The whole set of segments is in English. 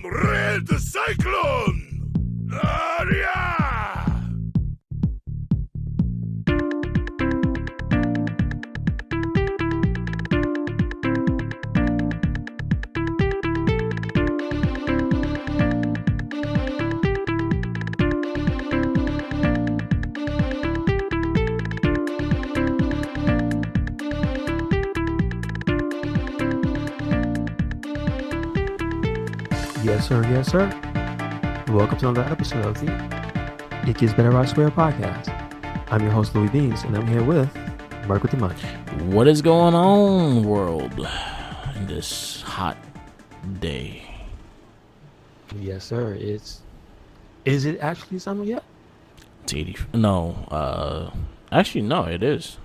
Red Cyclone! Aria! Yes, sir. Yes, sir. Welcome to another episode of the It Gets Better I Swear podcast. I'm your host, Louis Beans, and I'm here with Mark with the Munch. What is going on, world, in this hot day? Yes, sir. Is it actually summer yet? It's 80. No, actually, no, it is.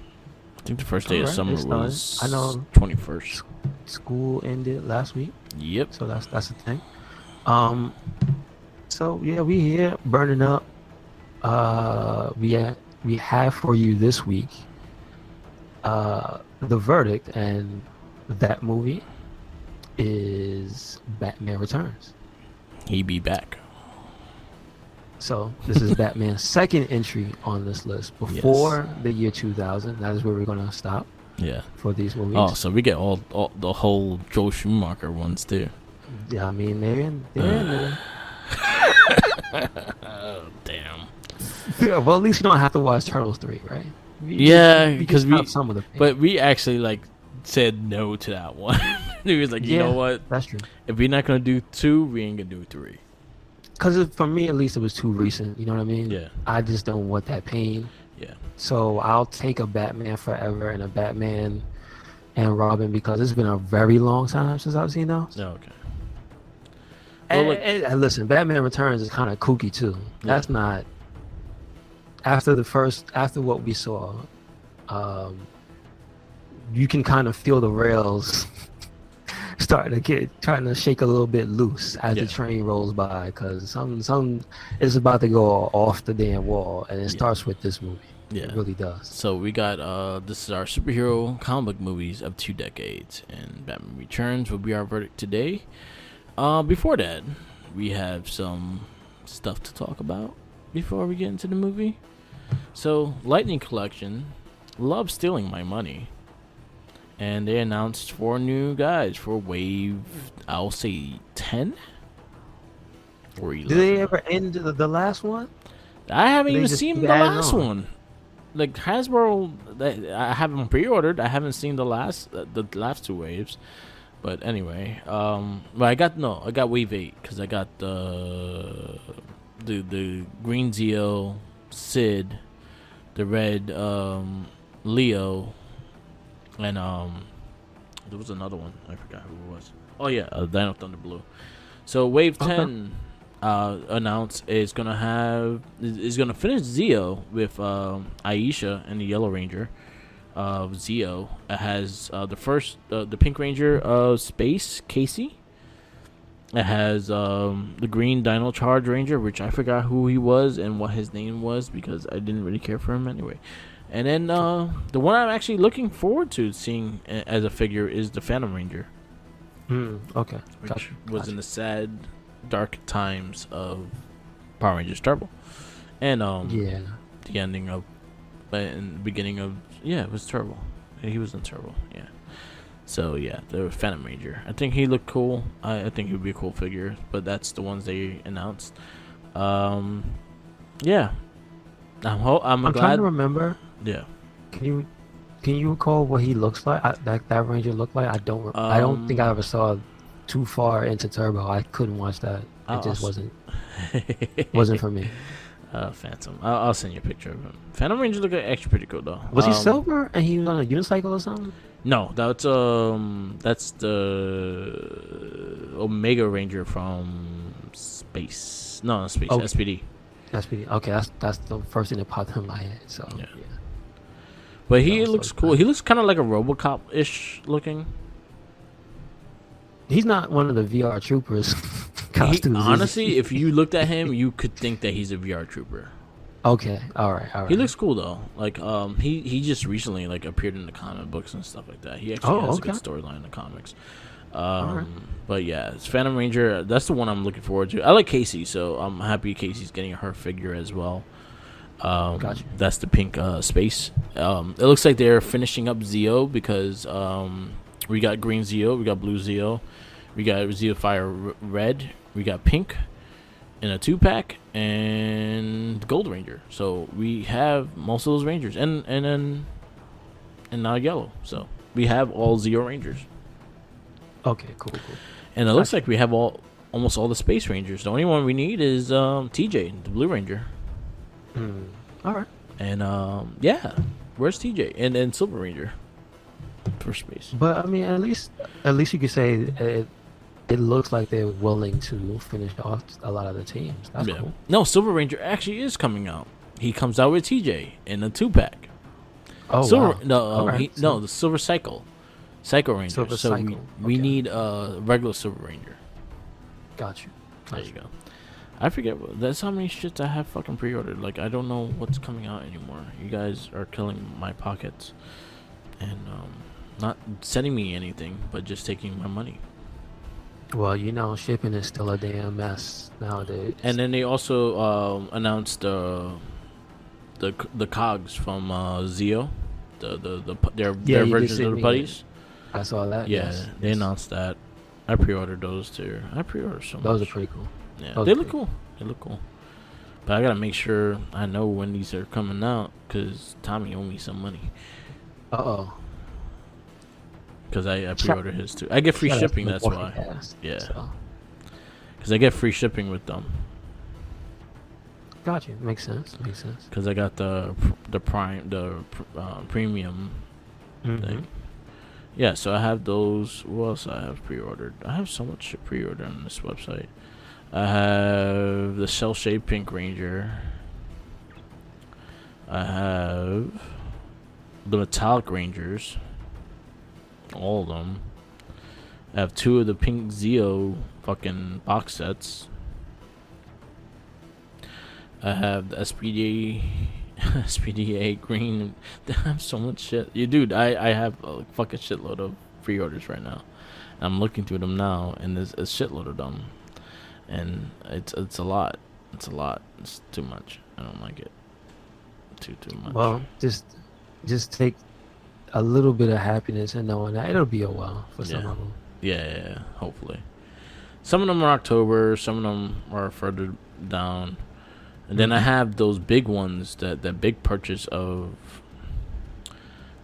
I think the first day of summer was I know 21st. School ended last week, Yep. so that's the thing. So yeah, we here burning up. We have for you this week The Verdict, and that movie is Batman Returns. He be back. So this is Batman's second entry on this list before the year 2000. That is where we're gonna stop Yeah. for these movies. Oh, so we get all the whole Joel Schumacher ones too. Yeah, I mean they're in there. Oh, damn. Yeah, well, at least you don't have to watch Turtles 3, right? Yeah, because we some of the pain. but we actually said no to that one. He was like, you know what? That's true. If we're not gonna do 2, we ain't gonna do 3. Because for me, at least, it was too recent. You know what I mean? Yeah. I just don't want that pain. Yeah. So I'll take a Batman Forever and a Batman and Robin, because it's been a very long time since I've seen those. Oh, okay. And listen, Batman Returns is kind of kooky too. That's not after what we saw. You can kind of feel the rails trying to shake a little bit loose as the train rolls by, because some is about to go off the damn wall, and it starts with this movie. Yeah, it really does. So we got this is our superhero comic book movies of 2 decades, and Batman Returns will be our verdict today. Before that, we have some stuff to talk about before we get into the movie. So, Lightning Collection loves stealing my money, and they announced 4 new guys for Wave, I'll say 10 or 11. Did they ever end the last one? I haven't even seen the last one. Like Hasbro, I haven't pre-ordered. I haven't seen the last 2 waves. But anyway, but I got Wave 8 because I got the green Zeo, Sid, the red Leo, and there was another one. I forgot who it was. Oh yeah, Dino Thunder Blue. So Wave 10 announced is gonna finish Zeo with Aisha and the Yellow Ranger. Zeo. It has the Pink Ranger of Space, Casey. It has the Green Dino Charge Ranger, which I forgot who he was and what his name was because I didn't really care for him anyway. And then the one I'm actually looking forward to seeing as a figure is the Phantom Ranger. Okay. Which was in the sad, dark times of Power Rangers Turbo. And the ending of in the beginning of it was Turbo. He was in Turbo. Yeah. So yeah, the Phantom Ranger. I think he looked cool. I think he would be a cool figure. But that's the ones they announced. Yeah. I'm glad. Trying to remember. Yeah. Can you recall what he looks like? That Ranger looked like? I don't think I ever saw too far into Turbo. I couldn't watch that. It just wasn't for me. Phantom. I'll send you a picture of him. Phantom Ranger looked actually pretty cool though. Was he silver and he was on a unicycle or something? No, that's the Omega Ranger from Space. No, not Space. SPD. SPD. Okay, that's the first thing that popped in my head. So yeah. But he looks cool. He looks kind of like a RoboCop-ish looking. He's not one of the VR troopers costumes. Honestly, if you looked at him, you could think that he's a VR trooper. Okay, all right. He looks cool though. Like he just recently appeared in the comic books and stuff like that. He actually has a good storyline in the comics. But yeah, it's Phantom Ranger. That's the one I'm looking forward to. I like Casey, so I'm happy Casey's getting her figure as well. Gotcha. That's the pink space. It looks like they're finishing up Zeo because we got green Zeo, we got blue Zeo, we got Zeo Fire Red, we got pink in a 2-pack, and Gold Ranger. So we have most of those Rangers, and now yellow. So we have all Zeo Rangers. Okay, cool. And it looks like we have almost all the Space Rangers. The only one we need is TJ, the Blue Ranger. All right. And yeah, where's TJ? And then Silver Ranger for space. But I mean, at least you could say it looks like they're willing to finish off a lot of the teams. That's cool. No, Silver Ranger actually is coming out. He comes out with TJ in a 2-pack. Oh, Silver, wow. No, the Silver Cycle Ranger. Silver so Cycle. we need a regular Silver Ranger. Got you. There you go. I forget. That's how many shits I have fucking pre-ordered. Like, I don't know what's coming out anymore. You guys are killing my pockets. And not sending me anything, but just taking my money. Well, shipping is still a damn mess nowadays. And then they also announced the Cogs from Zeo, their versions of the putties. I saw that. Yeah, yes. they announced that. I pre-ordered those too. I pre-ordered so much. Those are pretty cool. Yeah, they look cool. They look cool. But I gotta make sure I know when these are coming out, cause Tommy owed me some money. Because I pre-ordered his too. I get free shipping. That's why. Yeah. Because I get free shipping with them. Gotcha. Makes sense. Because I got the premium thing. Yeah, so I have those. What else I have pre-ordered? I have so much shit pre-ordered on this website. I have the Cell Shade Pink Ranger. I have the Metallic Rangers. All of them. I have 2 of the Pink Zeo fucking box sets. I have the SPDA green. I have so much shit. Dude, I have a fucking shitload of pre-orders right now. I'm looking through them now, and there's a shitload of them. And it's a lot. It's too much. I don't like it. Too much. Well, just take a little bit of happiness and knowing that it'll be a while for some of them. Yeah, hopefully. Some of them are October, some of them are further down. And then I have those big ones, that big purchase of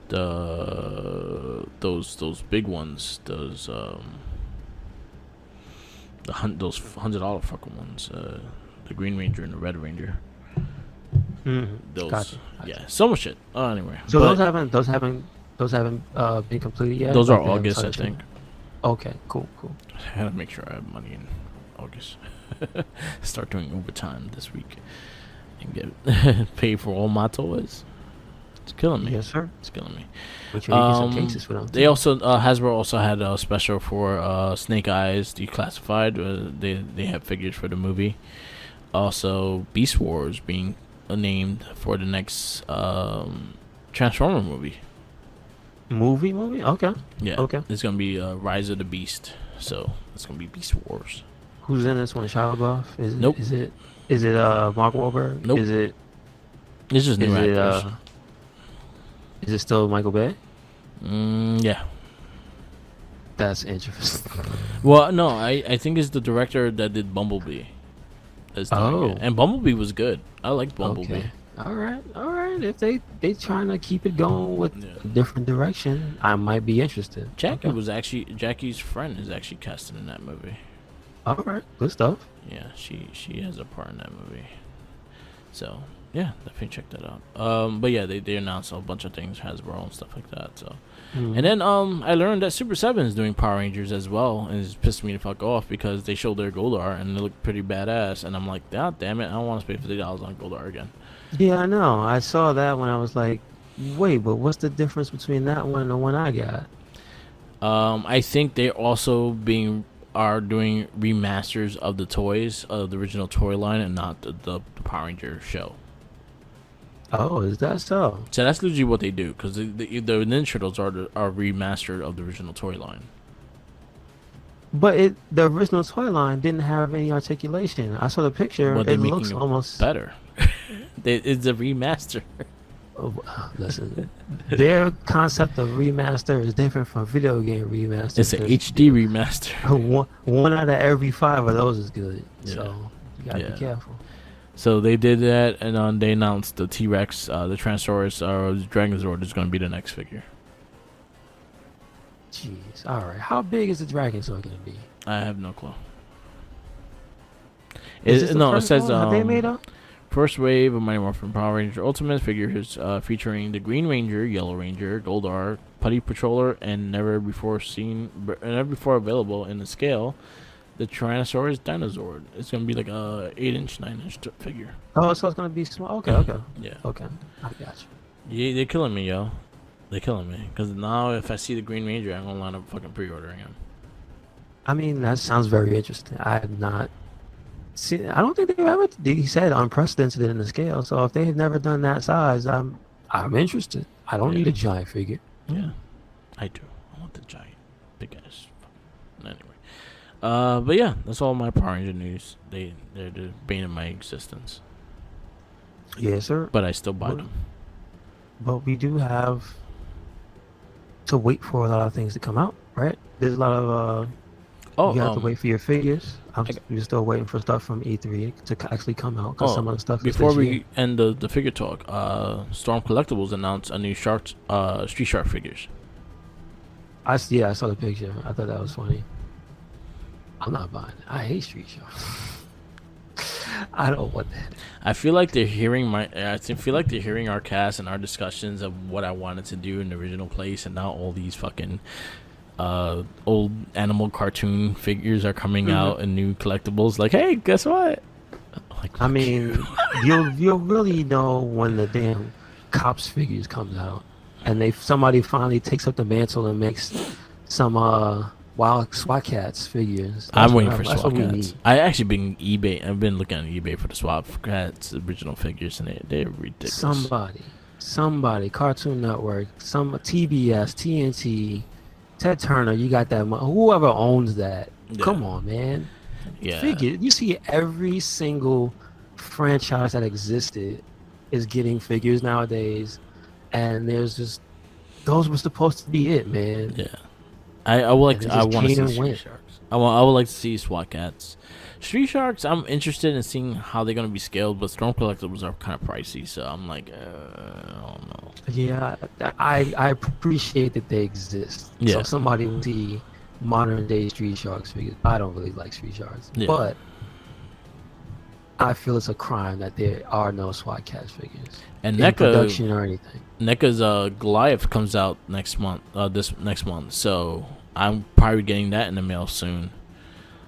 those big ones, those $100 fucking ones, the Green Ranger and the Red Ranger. Those, gotcha. Yeah, so much shit. Anyway, so those haven't been completed yet. Those are August, I think. Okay, cool. I gotta make sure I have money in August. Start doing overtime this week and get paid for all my toys. It's killing me. Yes, sir. It's killing me. Which you get some cases for them. They also Hasbro also had a special for Snake Eyes Declassified. They have figures for the movie. Also, Beast Wars being named for the next Transformer movie. Movie? Okay. Yeah. Okay. It's gonna be Rise of the Beast. So it's gonna be Beast Wars. Who's in this one? Shia LaBeouf? Nope. Is it Mark Wahlberg? Nope. It's just new actors. Is it still Michael Bay? Yeah. That's interesting. Well, no, I think it's the director that did Bumblebee. And Bumblebee was good. I liked Bumblebee. Okay. All right. If they trying to keep it going with a different direction, I might be interested. Jackie's friend is actually casted in that movie. All right, good stuff. Yeah, she has a part in that movie. So yeah, definitely check that out. But yeah, they announced a bunch of things, Hasbro and stuff like that. So, and then I learned that Super 7 is doing Power Rangers as well, and it's pissed me the fuck off because they showed their Goldar and they look pretty badass, and I'm like, God damn it, I don't want to spend $50 on Goldar again. Yeah, I know. I saw that when I was like, wait, but what's the difference between that one and the one I got? I think they also are doing remasters of the toys of the original toy line and not the Power Ranger show. Oh, is that so? So that's usually what they do, because the Ninja Turtles are remastered of the original toy line. But the original toy line didn't have any articulation. I saw the picture. Well, they're It making looks it almost better. It's a remaster. Oh, listen, their concept of remaster is different from video game remaster. It's an HD remaster. One out of every 5 of those is good. Yeah. So you gotta be careful. So they did that, and they announced the T-Rex, the Tyrannosaurus, the Dragonzord is going to be the next figure. Jeez. All right. How big is the Dragonzord gonna be? I have no clue. It says have they made up? first wave of Mighty Morphin Power Ranger Ultimate figures featuring the Green Ranger, Yellow Ranger, Goldar, Putty Patroller, and never before available in the scale, the Tyrannosaurus Dinozord. It's gonna be like a 8-inch, 9-inch figure. Oh, so it's gonna be small. Okay. Yeah. Okay. I got you. Yeah, they're killing me, yo. They're killing me. Because now if I see the Green Ranger, I'm gonna line up fucking pre-ordering him. I mean, that sounds very interesting. I have not seen. I don't think they've ever. He said unprecedented in the scale. So if they have never done that size, I'm interested. I don't need a giant figure. Yeah, I do. I want the giant, big ass. Anyway, but yeah, that's all my Power Ranger news. They're the bane of my existence. Yes, sir. But I still buy them. But we do have to wait for a lot of things to come out, right? There's a lot of you have to wait for your figures. We're still waiting for stuff from E3 to actually come out because some of the stuff. Before we end the figure talk, Storm Collectibles announced a new Street Shark figures. I saw the picture. I thought that was funny. I'm not buying it. I hate Street Sharks. I don't want that. I feel like they're hearing our cast and our discussions of what I wanted to do in the original place, and now all these fucking old animal cartoon figures are coming out and new collectibles. Like, hey, guess what? Like, I mean, you'll really know when the damn Cops figures comes out, and somebody finally takes up the mantle and makes some wild SWAT Cats figures. I'm waiting for SWAT Cats. I actually been eBay. I've been looking on eBay for the SWAT Cats original figures, and they're ridiculous. Somebody, Cartoon Network, some TBS, TNT, Ted Turner. You got that? Whoever owns that. Yeah. Come on, man. Yeah. Figure. You see every single franchise that existed is getting figures nowadays, and there's just those were supposed to be it, man. Yeah. I want to see Street Sharks. I would like to see SWAT Cats. Street Sharks, I'm interested in seeing how they're going to be scaled, but Storm Collectibles are kind of pricey, so I'm like, I don't know. Yeah, I appreciate that they exist. Yeah. So somebody will see modern day Street Sharks figures. I don't really like Street Sharks, but I feel it's a crime that there are no SWAT Cats figures and in production or anything. NECA's Goliath comes out next month. This next month, so I'm probably getting that in the mail soon.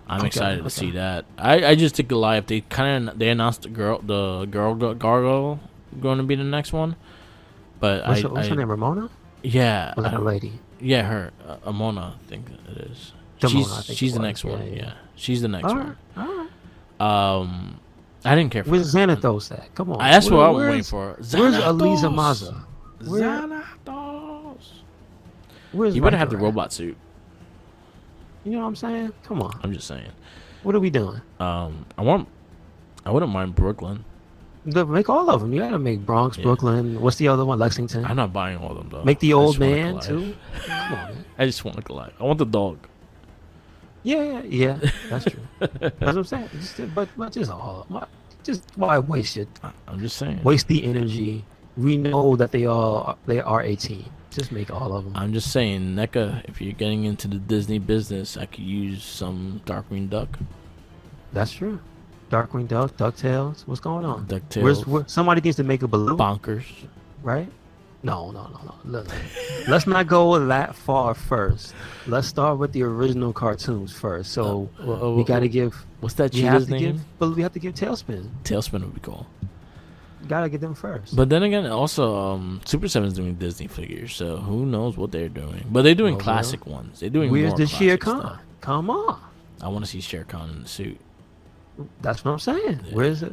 I'm excited to see that. I just did Goliath. They announced the girl Gargoyle going to be the next one, but what's her name? Ramona? Yeah, was that a lady? Yeah, her Amona, I think it is. She's the next one. Yeah, she's the next one. All right. I didn't care for Where's Xanathos at? Come on. That's what I was waiting for. Where's Aliza Maza? Xanathos. Where's you better have the robot suit. You know what I'm saying? Come on. I'm just saying. What are we doing? I wouldn't mind Brooklyn. Make all of them. You gotta make Bronx, Brooklyn. What's the other one? Lexington. I'm not buying all of them though. Make the old man too. Come on, man. I just want a Goliath. I want the dog. Yeah. That's true. That's what I'm saying. But just why waste it? I'm just saying. Waste the energy. We know that they are a team. Just make all of them. I'm just saying, NECA, if you're getting into the Disney business, I could use some Darkwing Duck. That's true. Darkwing Duck, DuckTales. What's going on? DuckTales. Somebody needs to make a balloon. Bonkers. Right? No. Let's not go that far first. Let's start with the original cartoons first. So we got to give. What's that cheetah's name? We have to give Tailspin. Tailspin would be cool. Gotta get them first. But then again, also Super 7's doing Disney figures, so who knows what they're doing? But they're doing classic ones. They're doing. Where's more the Shere classic Khan? stuff. Come on. I want to see Shere Khan in the suit. That's what I'm saying. Yeah. Where's the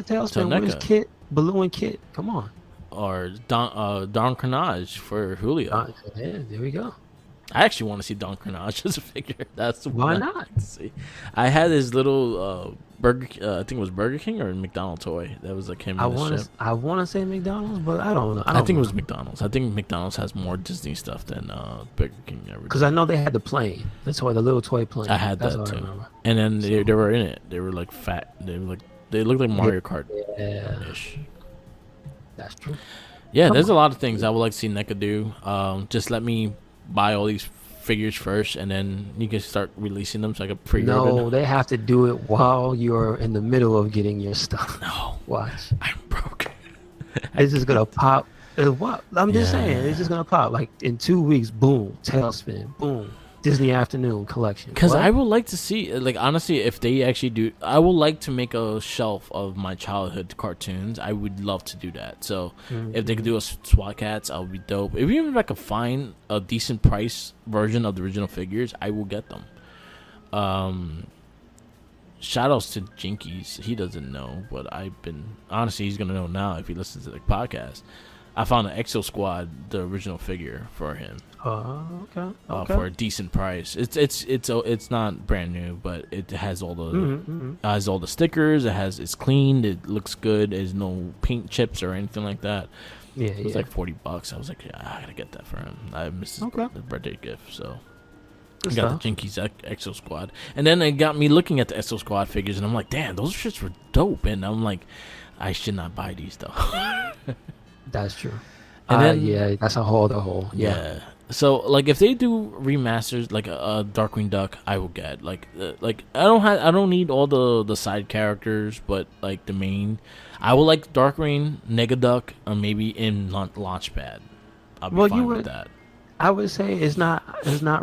Tailspin? So where's Kit? Baloo and Kit? Come on. Or Don Carnage for Julio. Yeah, there we go. I actually want to see Don Carnage's figure. That's Why what not? to see. I had his little Burger. I think it was Burger King or McDonald's toy. That was like him. I in the ship. want to say McDonald's, but I don't know. I think it was McDonald's. I think McDonald's has more Disney stuff than Burger King. Because I know they had the plane, the little toy plane. I had That's that what too. I remember. And then they were in it. They were like fat. They looked like Mario Kart. Yeah, Ish. that's true. Yeah, there's a lot of things I would like to see NECA do. Just let me buy all these figures first, and then you can start releasing them so I can pre-order. No, they have to do it while you're in the middle of getting your stuff. No, watch. I'm broke. It's just gonna pop. What? I'm just Yeah. saying, it's just gonna pop. Like in 2 weeks, boom, Tailspin, boom, Disney Afternoon collection. Because What? I would like to see, like, honestly, if they actually do, I would like to make a shelf of my childhood cartoons. I would love to do that. So if they could do a SWAT Cats, I would be dope. If even if I could find a decent price version of the original figures, I will get them. Shout outs to Jinkies. He doesn't know, but honestly, he's gonna know now if he listens to the podcast. I found an Exo Squad, the original figure for him. Okay. For a decent price. It's not brand new, but it has all the stickers. It's clean. It looks good. There's no paint chips or anything like that. Yeah, It was like $40. I was like, yeah, I gotta get that for him. I missed his birthday gift, so Good I got stuff. the Jinkies Exo Squad, and then it got me looking at the Exo Squad figures, and I'm like, damn, those shits were dope. And I'm like, I should not buy these though. That's true. And then yeah, that's a whole other hole. Yeah. So like if they do remasters like a Darkwing Duck, I will get like I don't need all the side characters, but like the main. I would like Darkwing, Negaduck, or maybe in Launchpad. I'll be fine with that. I would say it's not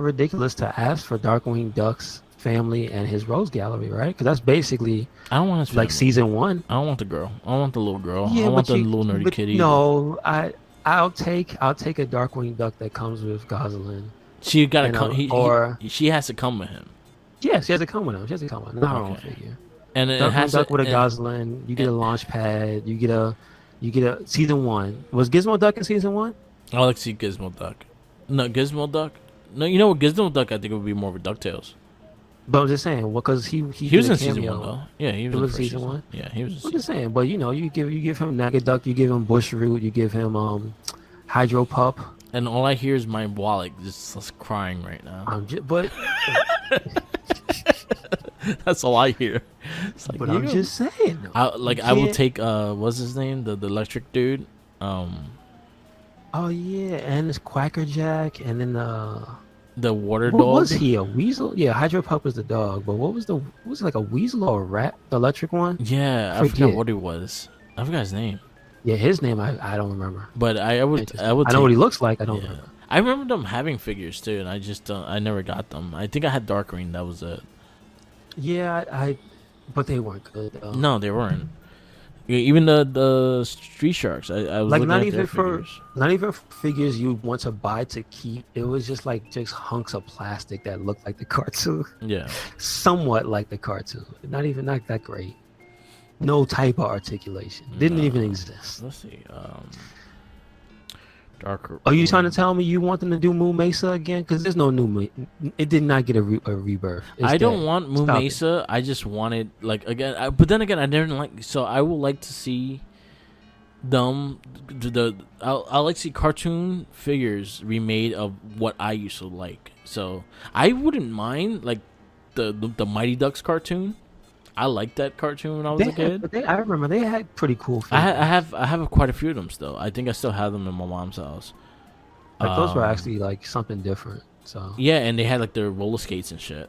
ridiculous to ask for Darkwing Duck's family and his Rose Gallery, right? Because that's basically I don't want his like family. season 1. I don't want the girl. I don't want the little girl. Yeah, I want but the little nerdy but kitty. No, I'll take a Darkwing Duck that comes with Gosling. She gotta You know, come. She has to come with him. Yeah, she has to come with him. She has to come with him. Not her own Okay. figure. And it Darkwing has Duck to, with a and- Gosling. You get a launch pad. You get a season 1. Was Gizmo Duck in season 1? I like to see Gizmo Duck. No, Gizmo Duck. No, you know what? Gizmo Duck, I think it would be more of a DuckTales. But I'm just saying, because he He did was a in season cameo. 1 though. Yeah, he was. It in was the first season 1? Yeah, he was. I'm just saying, but you give him Duck, you give him Bushroot, you give him Hydro Pup. And all I hear is my wallet just crying right now. But That's all I hear. It's like, I'm just saying. I will take what's his name, the electric dude. Oh yeah, and it's Quacker Jack, and then the water what dog. was he, a weasel? Yeah, Hydro Pup was the dog, but what was it like a weasel or a rat? The electric one? Yeah, I forgot what he was. I forgot his name. Yeah, his name I don't remember. But I would. I know what he looks like. I don't remember. I remember them having figures too, and I just I never got them. I think I had Darkwing. That was it. Yeah, but they weren't good though. No, they weren't. Even the Street Sharks. I was Like looking not at even their for figures. figures you want to buy to keep. It was just hunks of plastic that looked like the cartoon. Yeah. Somewhat like the cartoon. Not that great. No type of articulation. Didn't even exist. Let's see. Darker. Are you trying to tell me you want them to do Moo Mesa again? Because there's no new. It did not get a rebirth. It's I don't dead. want Moo Stop Mesa. I just wanted again. But then again, I didn't like. So I would like to see them. I like to see cartoon figures remade of what I used to like. So I wouldn't mind like the Mighty Ducks cartoon. I liked that cartoon when I was a kid. I remember they had pretty cool figures. I have quite a few of them still. I think I still have them in my mom's house. Like those were actually like something different. So yeah, and they had like their roller skates and shit.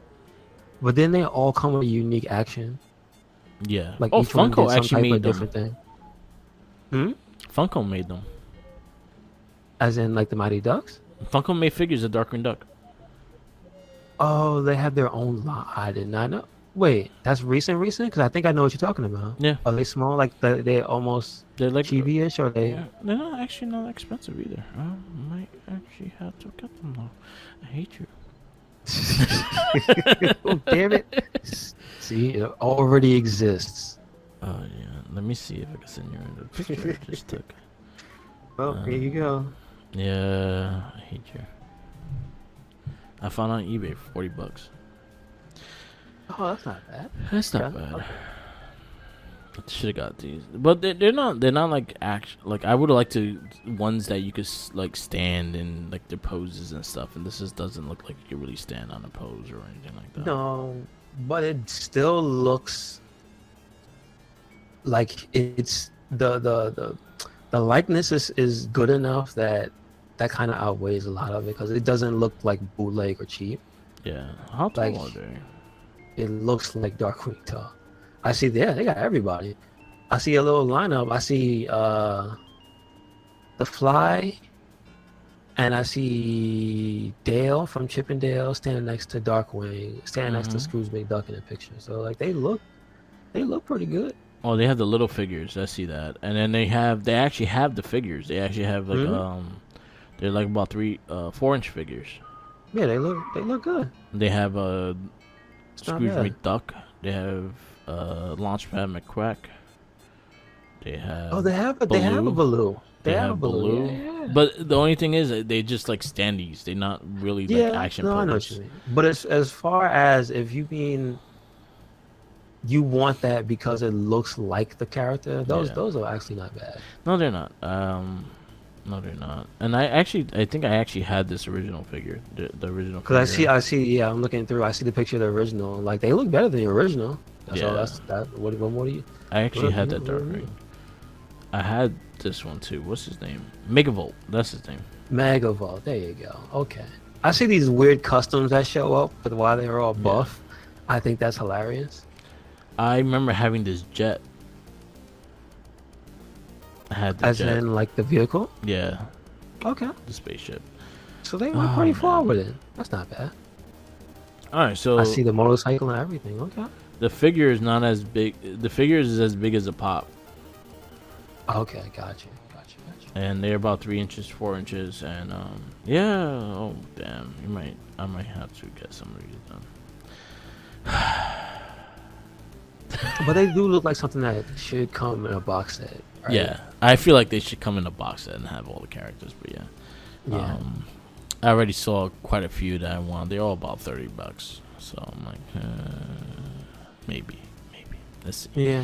But then they all come with a unique action. Yeah. Like each one Funko did some actually type made of them. different thing. Hmm. Funko made them. As in like the Mighty Ducks. Funko made figures of Darkwing Duck. Oh, they have their own line. I did not know. Wait, that's recent? Because I think I know what you're talking about. Yeah. Are they small? Like they're almost They're like chibi-ish, or they? Yeah, they're not actually not expensive either. I might actually have to get them though. I hate you. Oh, damn it! See, it already exists. Oh yeah. Let me see if I can send you the picture I just took. Well, here you go. Yeah, I hate you. I found on eBay for $40. Oh, that's not bad. That's not bad. Okay. Should have got these, but they're not like like I would have liked to ones that you could like stand in like their poses and stuff, and this just doesn't look like you can really stand on a pose or anything like that. No, but it still looks like it's the likeness is good enough that kind of outweighs a lot of it, because it doesn't look like bootleg or cheap. Yeah, how tall are they? It looks like Darkwing tall. I see there, they got everybody. I see a little lineup. I see the Fly, and I see Dale from Chip and Dale standing next to Darkwing, standing next to Scrooge McDuck in the picture. So like they look pretty good. Oh, they have the little figures. I see that, and then they actually have the figures. They actually have like they're like about 4-inch figures. Yeah, they look good. They have Scrooge McDuck. They have Launchpad McQuack. They have they have a Baloo. They have a Baloo. Yeah. But the only thing is they just like standees. They're not really like action pose. I know what you mean. But as far as if you want that because it looks like the character, those are actually not bad. No, they're not. No, they're not. And I think I actually had this original figure, the original. Because I see. Yeah, I'm looking through. I see the picture of the original. Like they look better than the original. What more do you? I actually had that Darkwing. I had this one too. What's his name? Megavolt. That's his name. Megavolt. There you go. Okay. I see these weird customs that show up, but while they're all buff, I think that's hilarious. I remember having this jet. I had the jet. In like the vehicle? Yeah. Okay. The spaceship. So they went pretty far with it. That's not bad. All right, so I see the motorcycle and everything. Okay. The figure is not as big. The figure is as big as a pop. Okay, gotcha. And they're about 3 inches, 4 inches, and yeah. Oh damn, I might have to get some of these done. But they do look like something that should come in a box set. Right? Yeah, I feel like they should come in a box set and have all the characters. But yeah. I already saw quite a few that I want. They're all about $30, so I'm like, maybe. Let's see. Yeah.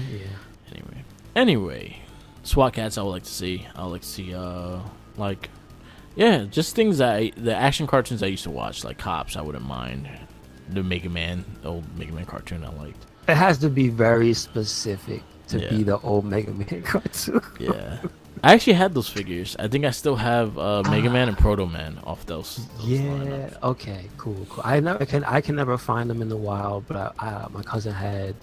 Anyway, SWAT cats I would like to see. I would like to see just things the action cartoons I used to watch, like Cops. I wouldn't mind. The old Mega Man cartoon I liked. It has to be very specific to be the old Mega Man cartoon. Yeah. I actually had those figures. I think I still have Mega Man and Proto Man off those lineups. Okay, cool. I can never find them in the wild, but my cousin had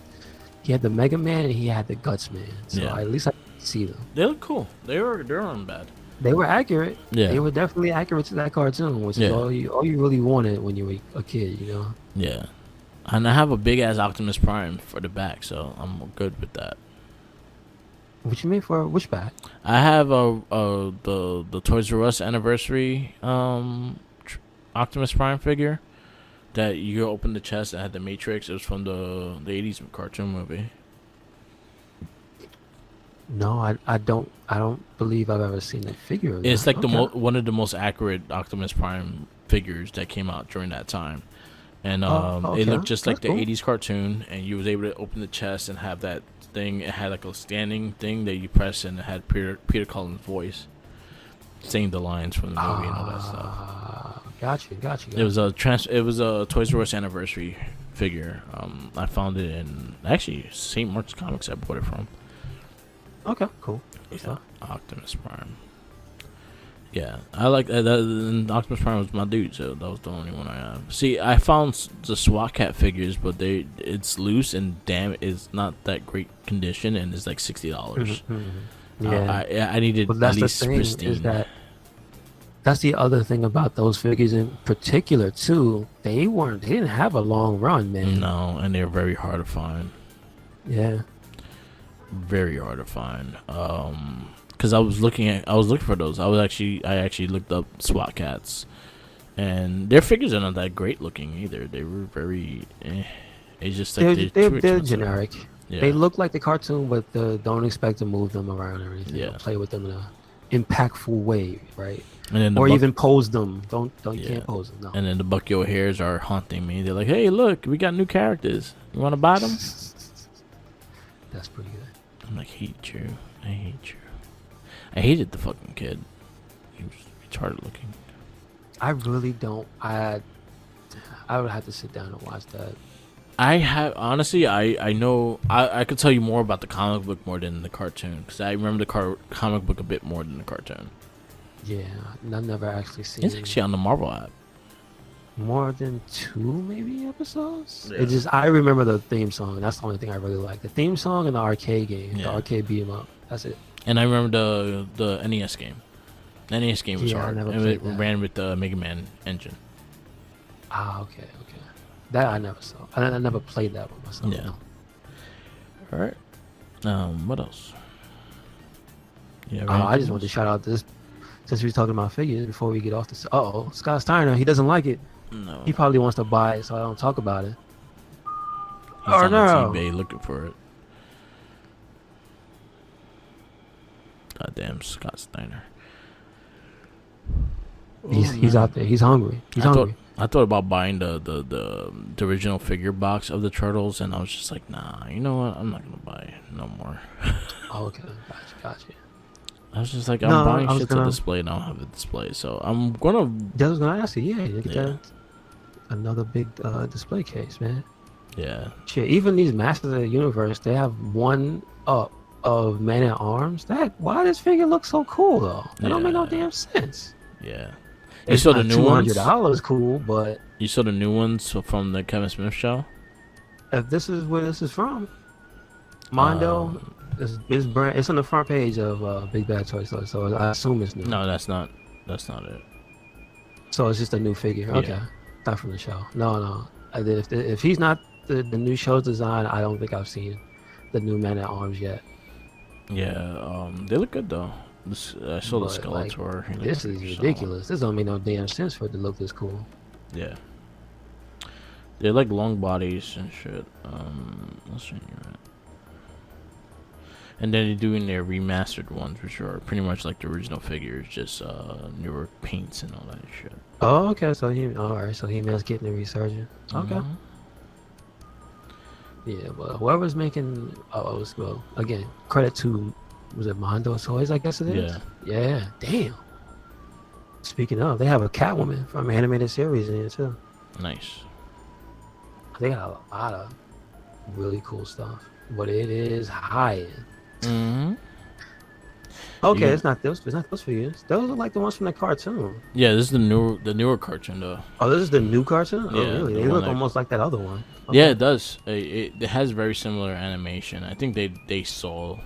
the Mega Man and he had the Guts Man. So at least I could see them. They look cool. They're not bad. They were accurate. Yeah. They were definitely accurate to that cartoon, which is all you really wanted when you were a kid, you know? Yeah. And I have a big ass Optimus Prime for the back, so I'm good with that. What you mean for which back? I have the Toys R Us anniversary Optimus Prime figure that you open the chest and had the Matrix. It was from the 80s cartoon movie. No, I don't believe I've ever seen a figure of It's that. like one of the most accurate Optimus Prime figures that came out during that time. And it looked just like the 80s cartoon, and you was able to open the chest and have that thing. It had like a standing thing that you press, and it had Peter Cullen's voice saying the lines from the movie and all that stuff. Gotcha. It was a Toys R Us anniversary figure. I found it in actually St. Mark's Comics. I bought it from. Okay, cool. Yeah, Optimus Prime. Yeah, I like that. Optimus Prime was my dude, so that was the only one I have. See, I found the SWAT Cat figures, but it's loose and it's not that great condition, and it's like $60. Yeah, I needed at least pristine. That's the other thing about those figures in particular too. They didn't have a long run, man. No, and they're very hard to find. Yeah, very hard to find. Because I was looking for those. I actually looked up SWAT Cats, and their figures are not that great looking either. They were very. It's just like they're generic. Yeah. They look like the cartoon, but don't expect to move them around or anything. Yeah. Play with them impactful way, right? And then or even pose them. Don't you can't pose them. No. And then the Buckyo hairs are haunting me. They're like, hey, look, we got new characters. You want to buy them? That's pretty good. I'm like, hate you. I hate you. I hated the fucking kid. He was retarded looking. I really don't. I would have to sit down and watch that. I have honestly, I know I could tell you more about the comic book more than the cartoon because I remember the comic book a bit more than the cartoon. Yeah, I've never actually seen. It's actually on the Marvel app. More than 2 maybe episodes. Yeah. It just I remember the theme song. That's the only thing I really like. The theme song and the arcade game, the arcade beat 'em up. That's it. And I remember the NES game. The NES game was hard. And it ran with the Mega Man engine. Ah, okay. That I never saw. I never played that one myself. Yeah. No. All right. What else? Yeah. I just wanted to shout out this since we were talking about figures before we get off this. Scott Steiner, he doesn't like it. No. He probably wants to buy it, so I don't talk about it. He's on eBay looking for it. Goddamn Scott Steiner. He's out there. He's hungry. I thought about buying the original figure box of the Turtles, and I was just like, nah, you know what? I'm not gonna buy it no more. Okay, gotcha. I was just like, I'm buying shit to display, and I don't have a display, so I'm gonna. I was gonna ask you, you get that another big display case, man. Yeah. Shit, even these Masters of the Universe, they have one up of Man at Arms. Why this figure looks so cool though? That don't make no damn sense. Yeah. You saw the new ones? $200 cool, but you saw the new ones from the Kevin Smith show? If this is where this is from, Mondo, is brand. It's on the front page of Big Bad Toy Store, so I assume it's new. No, that's not it. So it's just a new figure. Okay, Yeah. Not from the show. No. If he's not the new show's design, I don't think I've seen the new Man at Arms yet. Yeah, they look good though. I saw the Skeletor. Like, this is ridiculous. This don't make no damn sense for it to look this cool. Yeah. They're like long bodies and shit. Let's see right. And then they're doing their remastered ones, which are pretty much like the original figures, just newer paints and all that shit. Oh, okay. So he man's getting a resurgence. Okay. Mm-hmm. Yeah, but whoever's making, again, credit to, was it Mondo Toys? I guess it is. Yeah. Damn. Speaking of, they have a Catwoman from an animated series in it too. Nice. They got a lot of really cool stuff, but it is high end. Mm-hmm. Okay, it's not those figures. Those are like the ones from the cartoon. Yeah, this is the newer cartoon though. Oh, this is the new cartoon? Yeah, oh, really? They look almost like that other one. Okay. Yeah, it does. It has very similar animation. I think they saw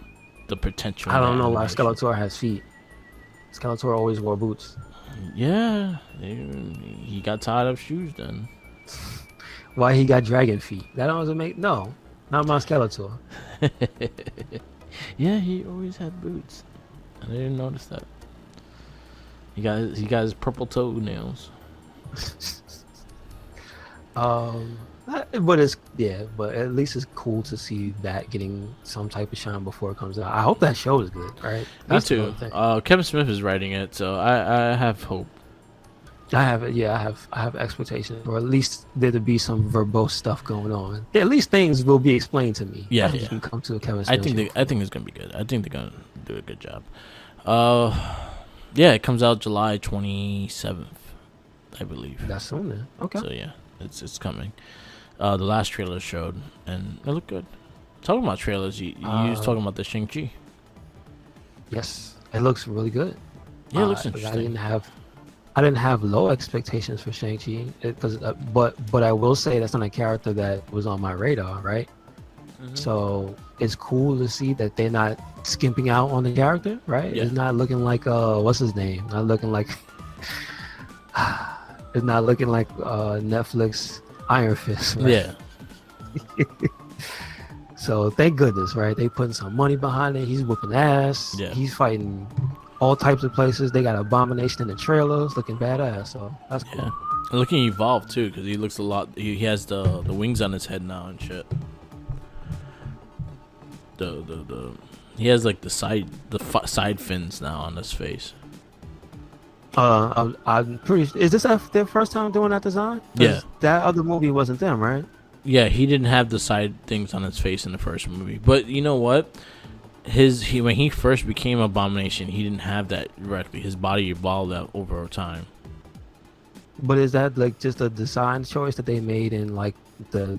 the potential. I don't know why Skeletor has feet. Skeletor always wore boots. Yeah, he got tired of shoes then. Why he got dragon feet? That doesn't make not my Skeletor. Yeah, he always had boots. I didn't notice that. He got his purple toenails. But at least it's cool to see that getting some type of shine before it comes out. I hope that show is good, right? That's Me too. Kevin Smith is writing it, so I have hope. I have expectations, or at least there to be some verbose stuff going on. At least things will be explained to me. Yeah, You can come to a Kevin Smith I think it's gonna be good. I think they're gonna do a good job. Yeah, it comes out July 27th, I believe. That's soon then. Okay. So yeah, it's coming. The last trailer showed, and it looked good. Talking about trailers, you was talking about the Shang-Chi. Yes, it looks really good. Yeah, it looks interesting. I didn't have low expectations for Shang-Chi, but I will say that's not a character that was on my radar, right? Mm-hmm. So it's cool to see that they're not skimping out on the character, right? Yeah. It's not looking like what's his name? Not looking like it's not looking like Netflix Iron Fist, right? Yeah. So thank goodness, right? They putting some money behind it. He's whooping ass. Yeah. He's fighting all types of places. They got Abomination in the trailers, looking badass. So that's cool. Yeah. And looking evolved too, because he looks a lot. He has the wings on his head now and shit. The He has like the side fins now on his face. I'm pretty. Is this their first time doing that design? Yeah. That other movie wasn't them, right? Yeah, he didn't have the side things on his face in the first movie. But you know what? When he first became Abomination, he didn't have that directly. His body evolved out over time. But is that like just a design choice that they made in like the?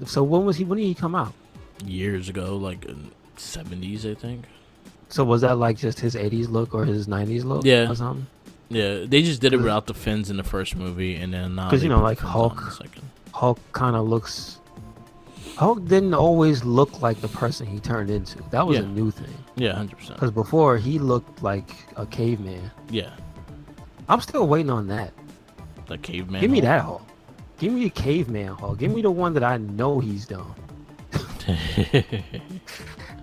So when did he come out? Years ago, like in 70s, I think. So was that like just his 80s look or his 90s look? Yeah. Or something? Yeah, they just did it without the fins in the first movie, and then now because like Hulk kind of looks. Hulk didn't always look like the person he turned into. That was a new thing. Yeah, 100%. Because before he looked like a caveman. Yeah. I'm still waiting on that. The caveman. Give me that Hulk. Give me a caveman Hulk. Give me the one that I know he's done.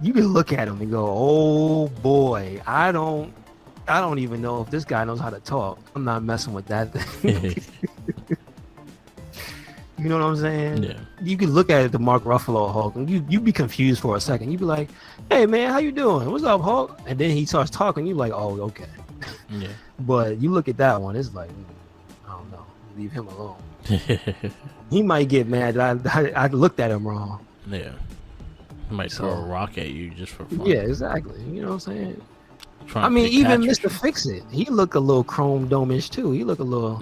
You can look at him and go, "Oh boy, I don't even know if this guy knows how to talk. I'm not messing with that thing." You know what I'm saying? Yeah. You can look at the Mark Ruffalo Hulk, and you'd be confused for a second. You'd be like, "Hey man, how you doing? What's up, Hulk?" And then he starts talking. You're like, "Oh, okay." Yeah. But you look at that one, it's like, I don't know. Leave him alone. He might get mad that I looked at him wrong. Yeah. He might throw a rock at you just for fun. Yeah, exactly. You know what I'm saying? Trying I mean, to even catch Mr. Fix-It, he looked a little Chrome Dome-ish too. He looked a little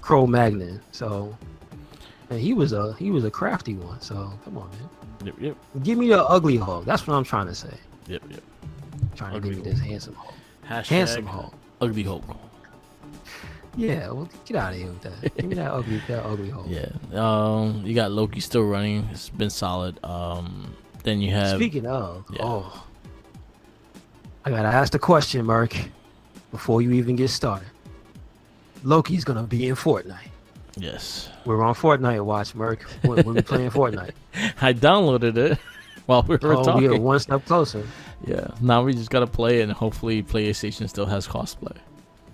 Cro-Magnon. So, and he was a crafty one. So come on, man. Yep. Give me the ugly Hulk. That's what I'm trying to say. Yep. Trying Ugly to give me this handsome Hulk. Handsome Hulk. Ugly Hulk. Yeah, well, get out of here with that. Give me that ugly Hulk. Yeah. You got Loki still running. It's been solid. Then you have. Speaking of, I gotta ask the question, Merc, before you even get started. Loki's gonna be in Fortnite. Yes. We're on Fortnite watch, Merc. We're playing Fortnite. I downloaded it while we were talking. We are one step closer. Yeah. Now we just gotta play, and hopefully PlayStation still has cosplay.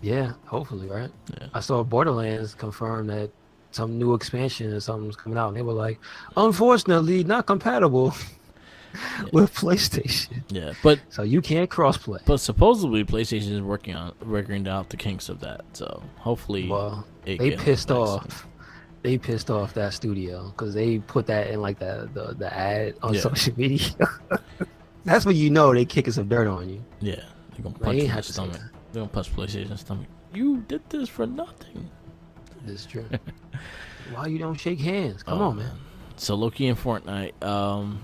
Yeah, hopefully, right? Yeah. I saw Borderlands confirm that some new expansion or something's coming out, and they were like, unfortunately, not compatible with PlayStation. Yeah, but so you can't crossplay. But supposedly PlayStation is working out the kinks of that. So hopefully, they pissed off. They pissed off that studio because they put that in like the ad on social media. That's when you know they kicking some dirt on you. Yeah, they're gonna punch you in the stomach. They're gonna punch PlayStation in the stomach. You did this for nothing. It's true. Why you don't shake hands? Come on, man. So Loki and Fortnite.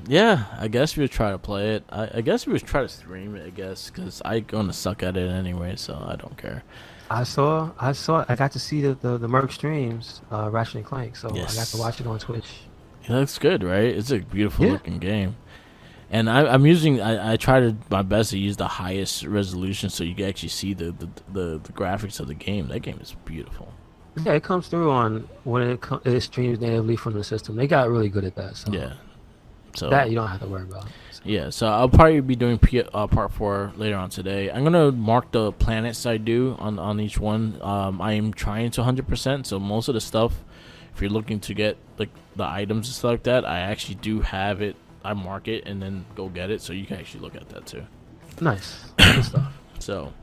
Yeah, I guess we would try to play it. I guess we would try to stream it. I guess because I'm gonna suck at it anyway, so I don't care. I got to see the Merc streams, Ratchet and Clank. So yes. I got to watch it on Twitch. It looks good, right? It's a beautiful looking game. And I try my best to use the highest resolution so you can actually see the graphics of the game. That game is beautiful. Yeah, it comes through on when it streams natively from the system. They got really good at that. So yeah, so that you don't have to worry about. So. Yeah, so I'll probably be doing part 4 later on today. I'm gonna mark the planets I do on each one. I am trying to 100%. So most of the stuff, if you're looking to get like the items and stuff like that, I actually do have it. I mark it and then go get it, so you can actually look at that too. Nice. Good stuff. So,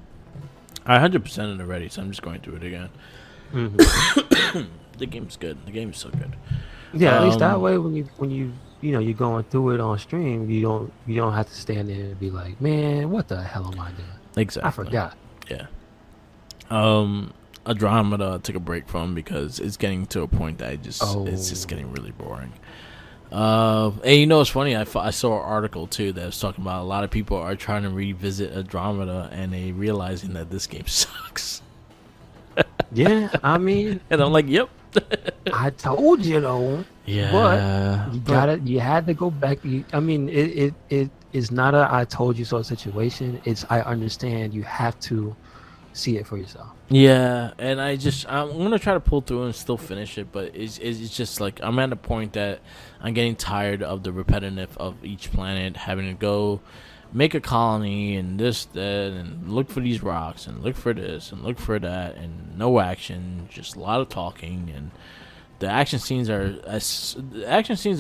I 100% it already, so I'm just going through it again. Mm-hmm. The game's good. The game is so good. Yeah, at least that way when you're going through it on stream, you don't have to stand there and be like, man, what the hell am I doing? Exactly. I forgot. Yeah. Andromeda took a break from because it's getting to a point that it's just getting really boring. And you know, it's funny. I saw an article too that was talking about a lot of people are trying to revisit Andromeda and they realizing that this game sucks. Yeah, I mean, and I'm like, yep. I told you though. Yeah, but you had to go back. I mean, it is not a I told you so situation. It's I understand. You have to see it for yourself. Yeah, and I'm gonna try to pull through and still finish it, but it's just like I'm at a point that I'm getting tired of the repetitive of each planet having to go make a colony and this, that, and look for these rocks and look for this and look for that and no action, just a lot of talking and the action scenes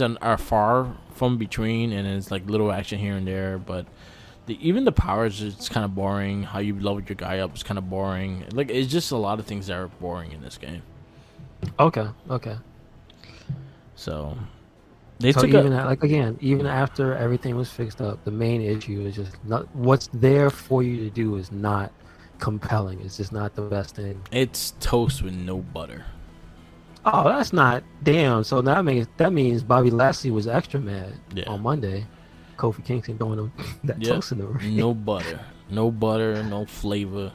are far from between, and it's like little action here and there. But even the powers, it's kind of boring. How you level your guy up is kind of boring. Like it's just a lot of things that are boring in this game. Okay. So even after everything was fixed up, the main issue is just not what's there for you to do is not compelling. It's just not the best thing. It's toast with no butter. Oh, that's not damn. So that means Bobby Lashley was extra mad on Monday. Kofi Kingston throwing him that toast in the ring. No butter, no flavor,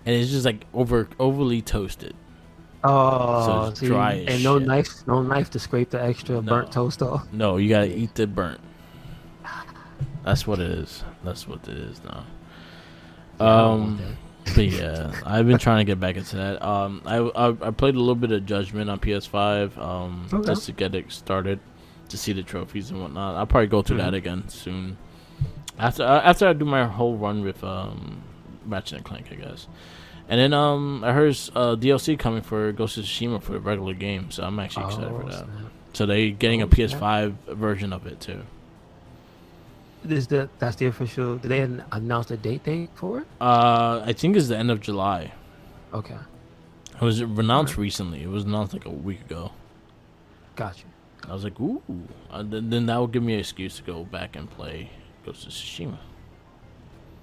and it's just like overly toasted. Oh, so it's dry as and shit. no knife to scrape the extra burnt toast off. No, you gotta eat the burnt. That's what it is. That's what it is now. But yeah, I've been trying to get back into that. I played a little bit of Judgment on PS5, just to get it started, to see the trophies and whatnot. I'll probably go through that again soon. After I do my whole run with Ratchet and Clank, I guess. And then I heard DLC coming for Ghost of Tsushima for the regular game, so I'm actually excited for that. Snap. So they getting a PS5 version of it too. That's the official? Did they announce the date for it? I think it's the end of July. Okay. It was announced recently. It was announced like a week ago. Gotcha. I was like, ooh. Then that would give me an excuse to go back and play Ghost of Tsushima.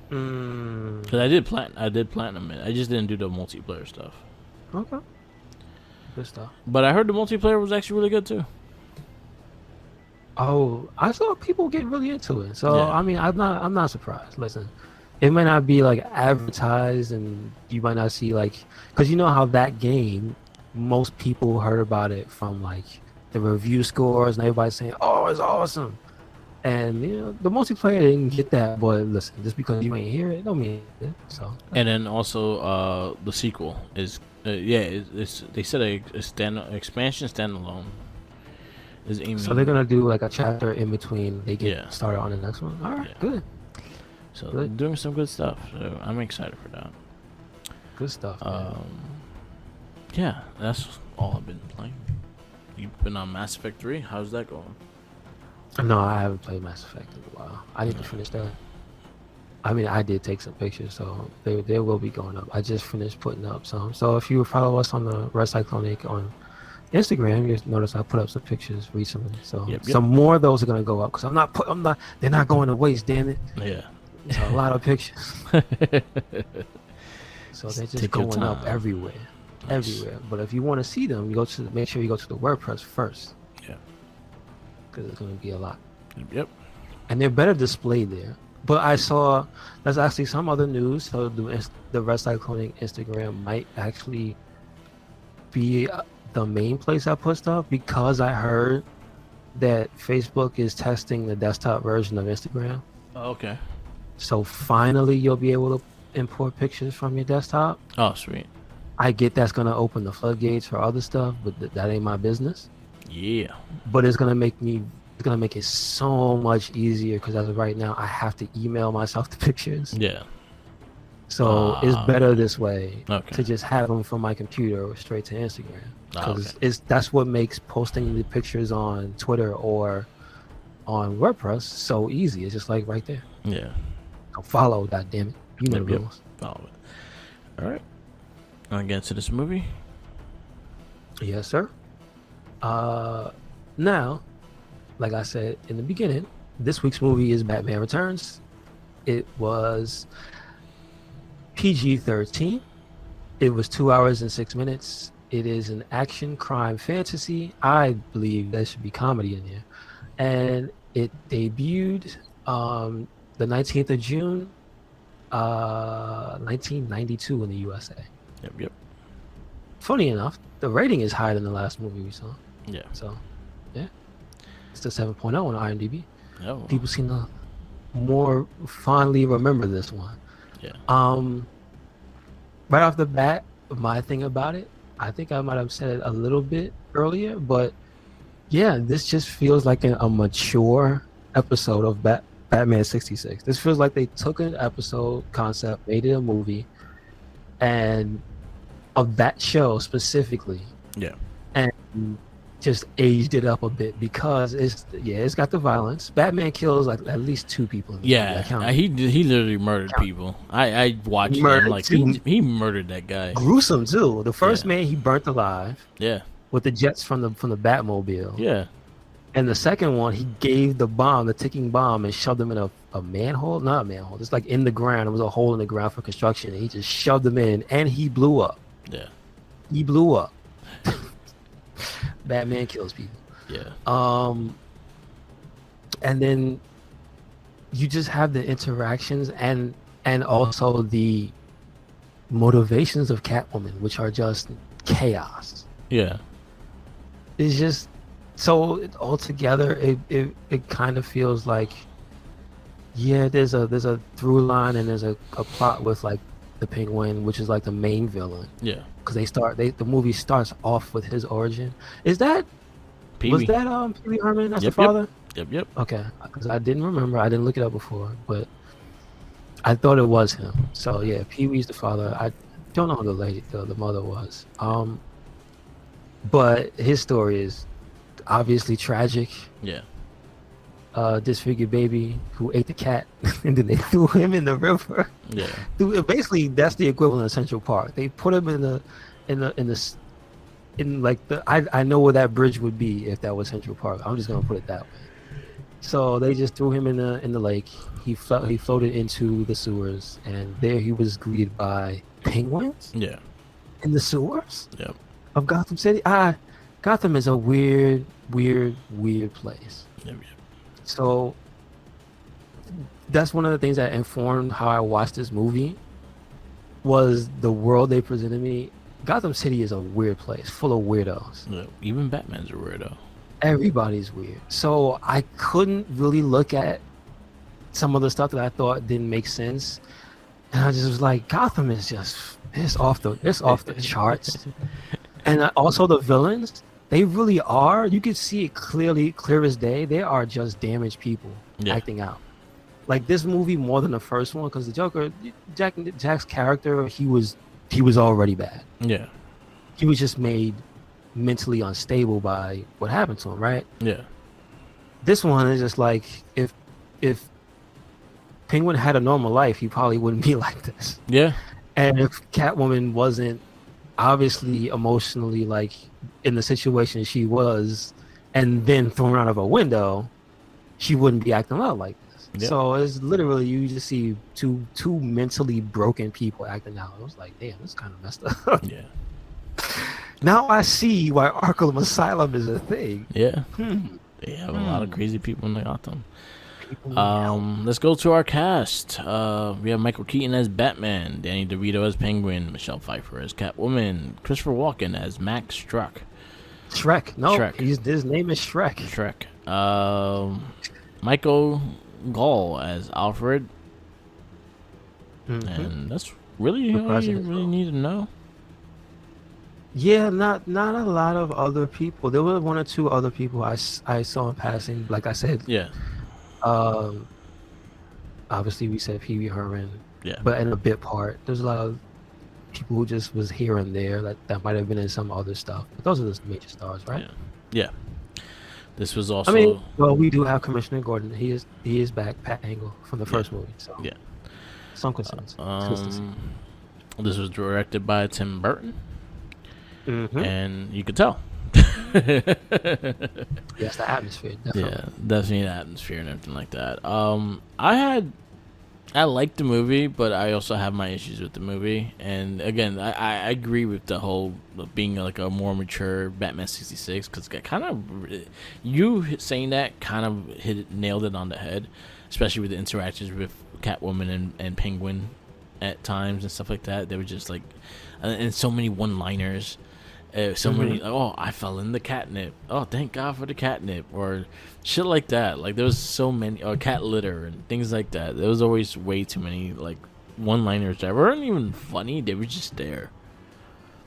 Because I did platinum it. I just didn't do the multiplayer stuff. Okay. Good stuff. But I heard the multiplayer was actually really good too. Oh, I saw people get really into it. So I mean, I'm not surprised. Listen, it might not be like advertised, and you might not see like, because you know how that game, most people heard about it from like the review scores and everybody saying, "Oh, it's awesome." And you know, the multiplayer didn't get that, but listen, just because you ain't hear it, don't mean it. So. And then also, the sequel is, it's they said a expansion standalone is aiming. So they're gonna do like a chapter in between. They get started on the next one. All right, good. So they're doing some good stuff. So I'm excited for that. Good stuff. Man. Yeah, that's all I've been playing. You've been on Mass Effect 3. How's that going? No, I haven't played Mass Effect in a while. I need to finish that. I mean, I did take some pictures, so they will be going up. I just finished putting up some. So if you follow us on the RedCycloneInc on Instagram, you notice I put up some pictures recently. So some more of those are gonna go up because they're not going to waste. Damn it. Yeah. It's a lot of pictures. So they're just going up everywhere. Nice. Everywhere. But if you want to see them, make sure you go to the WordPress first. Yeah. Because it's going to be a lot. Yep. And they're better displayed there. But I saw there's actually some other news. So the RedCycloneInc Instagram might actually be the main place I put stuff, because I heard that Facebook is testing the desktop version of Instagram. Oh, okay. So finally you'll be able to import pictures from your desktop. Oh, sweet. I get that's going to open the floodgates for other stuff, but that ain't my business. Yeah. But it's going to make it so much easier, because as of right now, I have to email myself the pictures. Yeah. So it's better this way to just have them from my computer or straight to Instagram. Because that's what makes posting the pictures on Twitter or on WordPress so easy. It's just like right there. Yeah. So follow, goddammit. You know the rules. Follow it. All right. Want to get into this movie? Yes, sir. Now, like I said in the beginning, this week's movie is Batman Returns. It was PG-13. It was 2 hours and 6 minutes. It is an action, crime, fantasy. I believe there should be comedy in there. And it debuted the 19th of June, 1992 in the USA. Yep. Funny enough, the rating is higher than the last movie we saw. Yeah. So, yeah. It's the 7.0 on IMDb. Oh. People seem to more fondly remember this one. Yeah. Right off the bat, my thing about it, I think I might have said it a little bit earlier, but yeah, this just feels like a mature episode of Batman 66. This feels like they took an episode concept, made it a movie, and of that show specifically. Yeah. And just aged it up a bit because it's got the violence. Batman kills like at least 2 people. In the movie. He literally murdered people. I watched it. I'm like he murdered that guy. Gruesome too. The first man he burnt alive. Yeah. With the jets from the Batmobile. Yeah. And the second one, he gave the ticking bomb, and shoved him in a manhole. Not a manhole. It's like in the ground. It was a hole in the ground for construction. And he just shoved him in, and he blew up. Yeah. He blew up. Batman kills people. Yeah. And then you just have the interactions and also the motivations of Catwoman, which are just chaos. Yeah. It's just so altogether it kind of feels like there's a through line and there's a plot with like the Penguin, which is like the main villain. Yeah. Because the movie starts off with his origin. Was that Pee-wee Herman? That's the father? Yep. Okay. Because I didn't remember. I didn't look it up before, but I thought it was him. So yeah, Pee-wee's the father. I don't know who the mother was. But his story is obviously tragic. Yeah. Disfigured baby who ate the cat, and then they threw him in the river. Yeah. Basically, that's the equivalent of Central Park. They put him I know where that bridge would be if that was Central Park. I'm just gonna put it that way. So they just threw him in the lake. He floated into the sewers, and there he was greeted by penguins. Yeah. In the sewers. Yep. Of Gotham City. Gotham is a weird place. Yep. So that's one of the things that informed how I watched this movie was the world they presented me. Gotham City is a weird place, full of weirdos. Yeah, even Batman's a weirdo. Everybody's weird. So I couldn't really look at some of the stuff that I thought didn't make sense. And I just was like, Gotham is just it's off the charts. And also the villains, they really are. You can see it clear as day. They are just damaged people acting out. Like this movie more than the first one, because the Joker, Jack's character, he was already bad. Yeah. He was just made mentally unstable by what happened to him, right? Yeah. This one is just like if Penguin had a normal life, he probably wouldn't be like this. Yeah. And if Catwoman wasn't obviously emotionally like in the situation she was and then thrown out of a window, she wouldn't be acting out like this. Yep. So it's literally you just see two mentally broken people acting out. I was like, damn, this is kind of messed up. Yeah. Now I see why Arkham Asylum is a thing. Yeah. They have a lot of crazy people in Gotham. Let's go to our cast. We have Michael Keaton as Batman, Danny DeVito as Penguin, Michelle Pfeiffer as Catwoman, Christopher Walken as Max Shrek. His name is Shrek. Michael Gall as Alfred. And that's really all you really need to know. Yeah, not a lot of other people. There were 1 or 2 other people I saw in passing. Like I said, yeah. Obviously we said Pee-wee Herman. Yeah. But in a bit part, there's a lot of people who just was here and there that might have been in some other stuff. But those are the major stars, right? Yeah. This was also. I mean, well, we do have Commissioner Gordon. He is back, Pat Angle from the first movie. So yeah. Some concerns. This was directed by Tim Burton. And you could tell. Yes, the atmosphere, definitely. Yeah, definitely the atmosphere and everything like that. I liked the movie, but I also have my issues with the movie. And again, I agree with the whole being like a more mature Batman 66, because kind of you saying that kind of nailed it on the head, especially with the interactions with Catwoman and Penguin at times and stuff like that. They were just like, and so many one-liners. Somebody, oh, I fell in the catnip. Oh, thank God for the catnip, or shit like that. Like there was so many, or cat litter and things like that. There was always way too many like one-liners that weren't even funny. They were just there.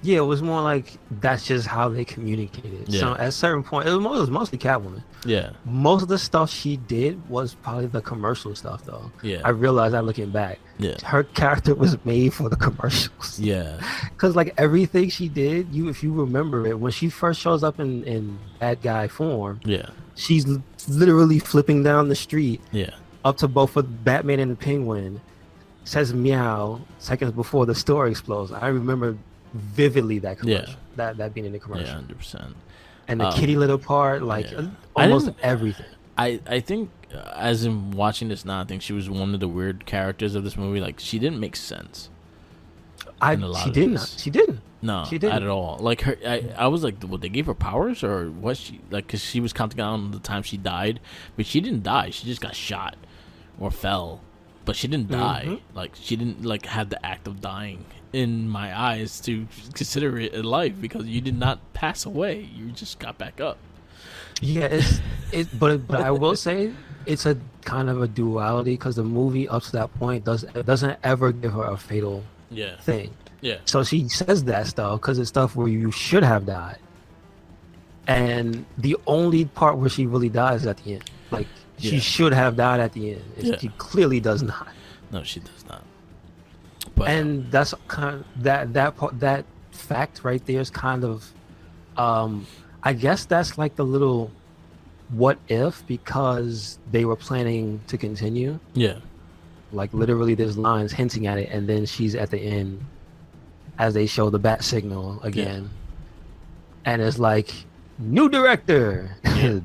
Yeah, it was more like that's just how they communicated. Yeah. So at a certain point, it was mostly Catwoman. Yeah. Most of the stuff she did was probably the commercial stuff, though. Yeah. I realized that looking back. Yeah. Her character was made for the commercials. Yeah. Because like everything she did, if you remember it, when she first shows up in bad guy form, Yeah. she's literally flipping down the street. Yeah. Up to both of Batman and the Penguin, says meow seconds before the store explodes. I remember vividly that commercial. That being in the commercial. Yeah, 100%. And the kitty litter part, like yeah. almost everything. I think as in watching this now, I think she was one of the weird characters of this movie. Like she didn't make sense. She didn't. No, she didn't at all. Like her, I was like, well, they gave her powers, or was she like? Because she was counting down the time she died, but she didn't die. She just got shot or fell, but she didn't die. Like she didn't like have the act of dying in my eyes to consider it a life, because you did not pass away. You just got back up. Yeah, but I will say it's a kind of a duality, because the movie up to that point doesn't ever give her a fatal thing. Yeah. So she says that stuff because it's stuff where you should have died, and the only part where she really dies is at the end. Like she should have died at the end. She clearly does not. No, she does not. But, and that's kind of that fact right there is kind of, I guess that's like the little what if, because they were planning to continue. Yeah. Like literally, there's lines hinting at it, and then she's at the end as they show the bat signal again, and it's like new director,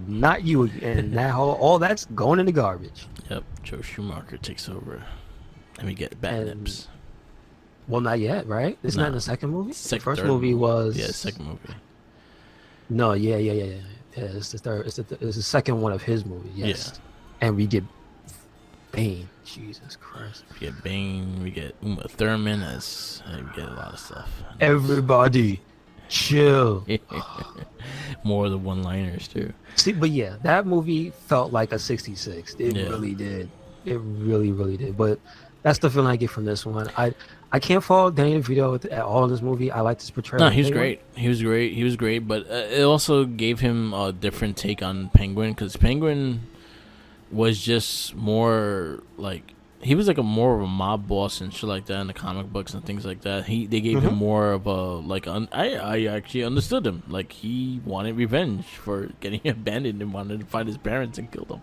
not you, and that all that's going in the garbage. Yep, Joe Schumacher takes over, and we get bat nips. Well, not yet, right? It's not in the second movie. The first third movie was second movie. No, yeah. It's the third. It's the second one of his movies. Yes, and we get Bane. Jesus Christ. We get Bane. We get Uma Thurman. We get a lot of stuff. Everybody, chill. More of the one-liners too. See, but yeah, that movie felt like a 66. It really did. It really, really did. But that's the feeling I get from this one. I can't fault Danny DeVito at all in this movie. I like this portrayal. No, he was great. He was great. But it also gave him a different take on Penguin, because Penguin was just more like, he was like more of a mob boss and shit like that in the comic books and things like that. They gave him more of a like. I actually understood him. Like he wanted revenge for getting abandoned and wanted to find his parents and kill them.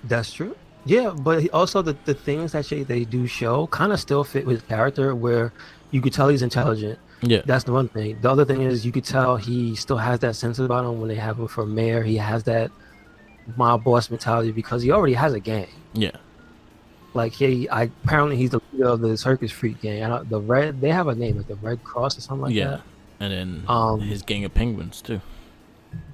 That's true. Yeah, but also the things that they do show kind of still fit with his character, where you could tell he's intelligent. Yeah, that's the one thing. The other thing is you could tell he still has that sense about him when they have him for mayor. He has that mob boss mentality because he already has a gang. Yeah, like apparently he's the leader of the circus freak gang. They have a name, like the Red Cross or something like that. And then his gang of penguins too.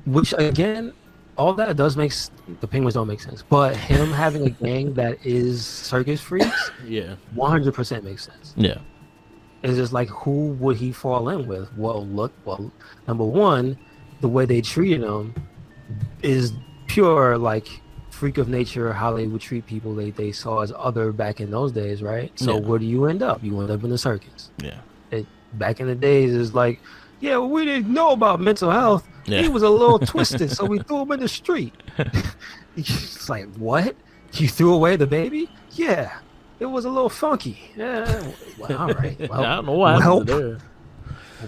Which again, all that does the penguins don't make sense, but him having a gang that is circus freaks, 100% makes sense. Yeah, it's just like, who would he fall in with? Well, number one, the way they treated him is pure like freak of nature, how they would treat people they saw as other back in those days, right? So where do you end up? You end up in the circus. Yeah, back in the days is like, we didn't know about mental health. Yeah. He was a little twisted, so we threw him in the street. It's like, what? You threw away the baby? Yeah, it was a little funky. Yeah, well, all right. Well, I don't know what happened there.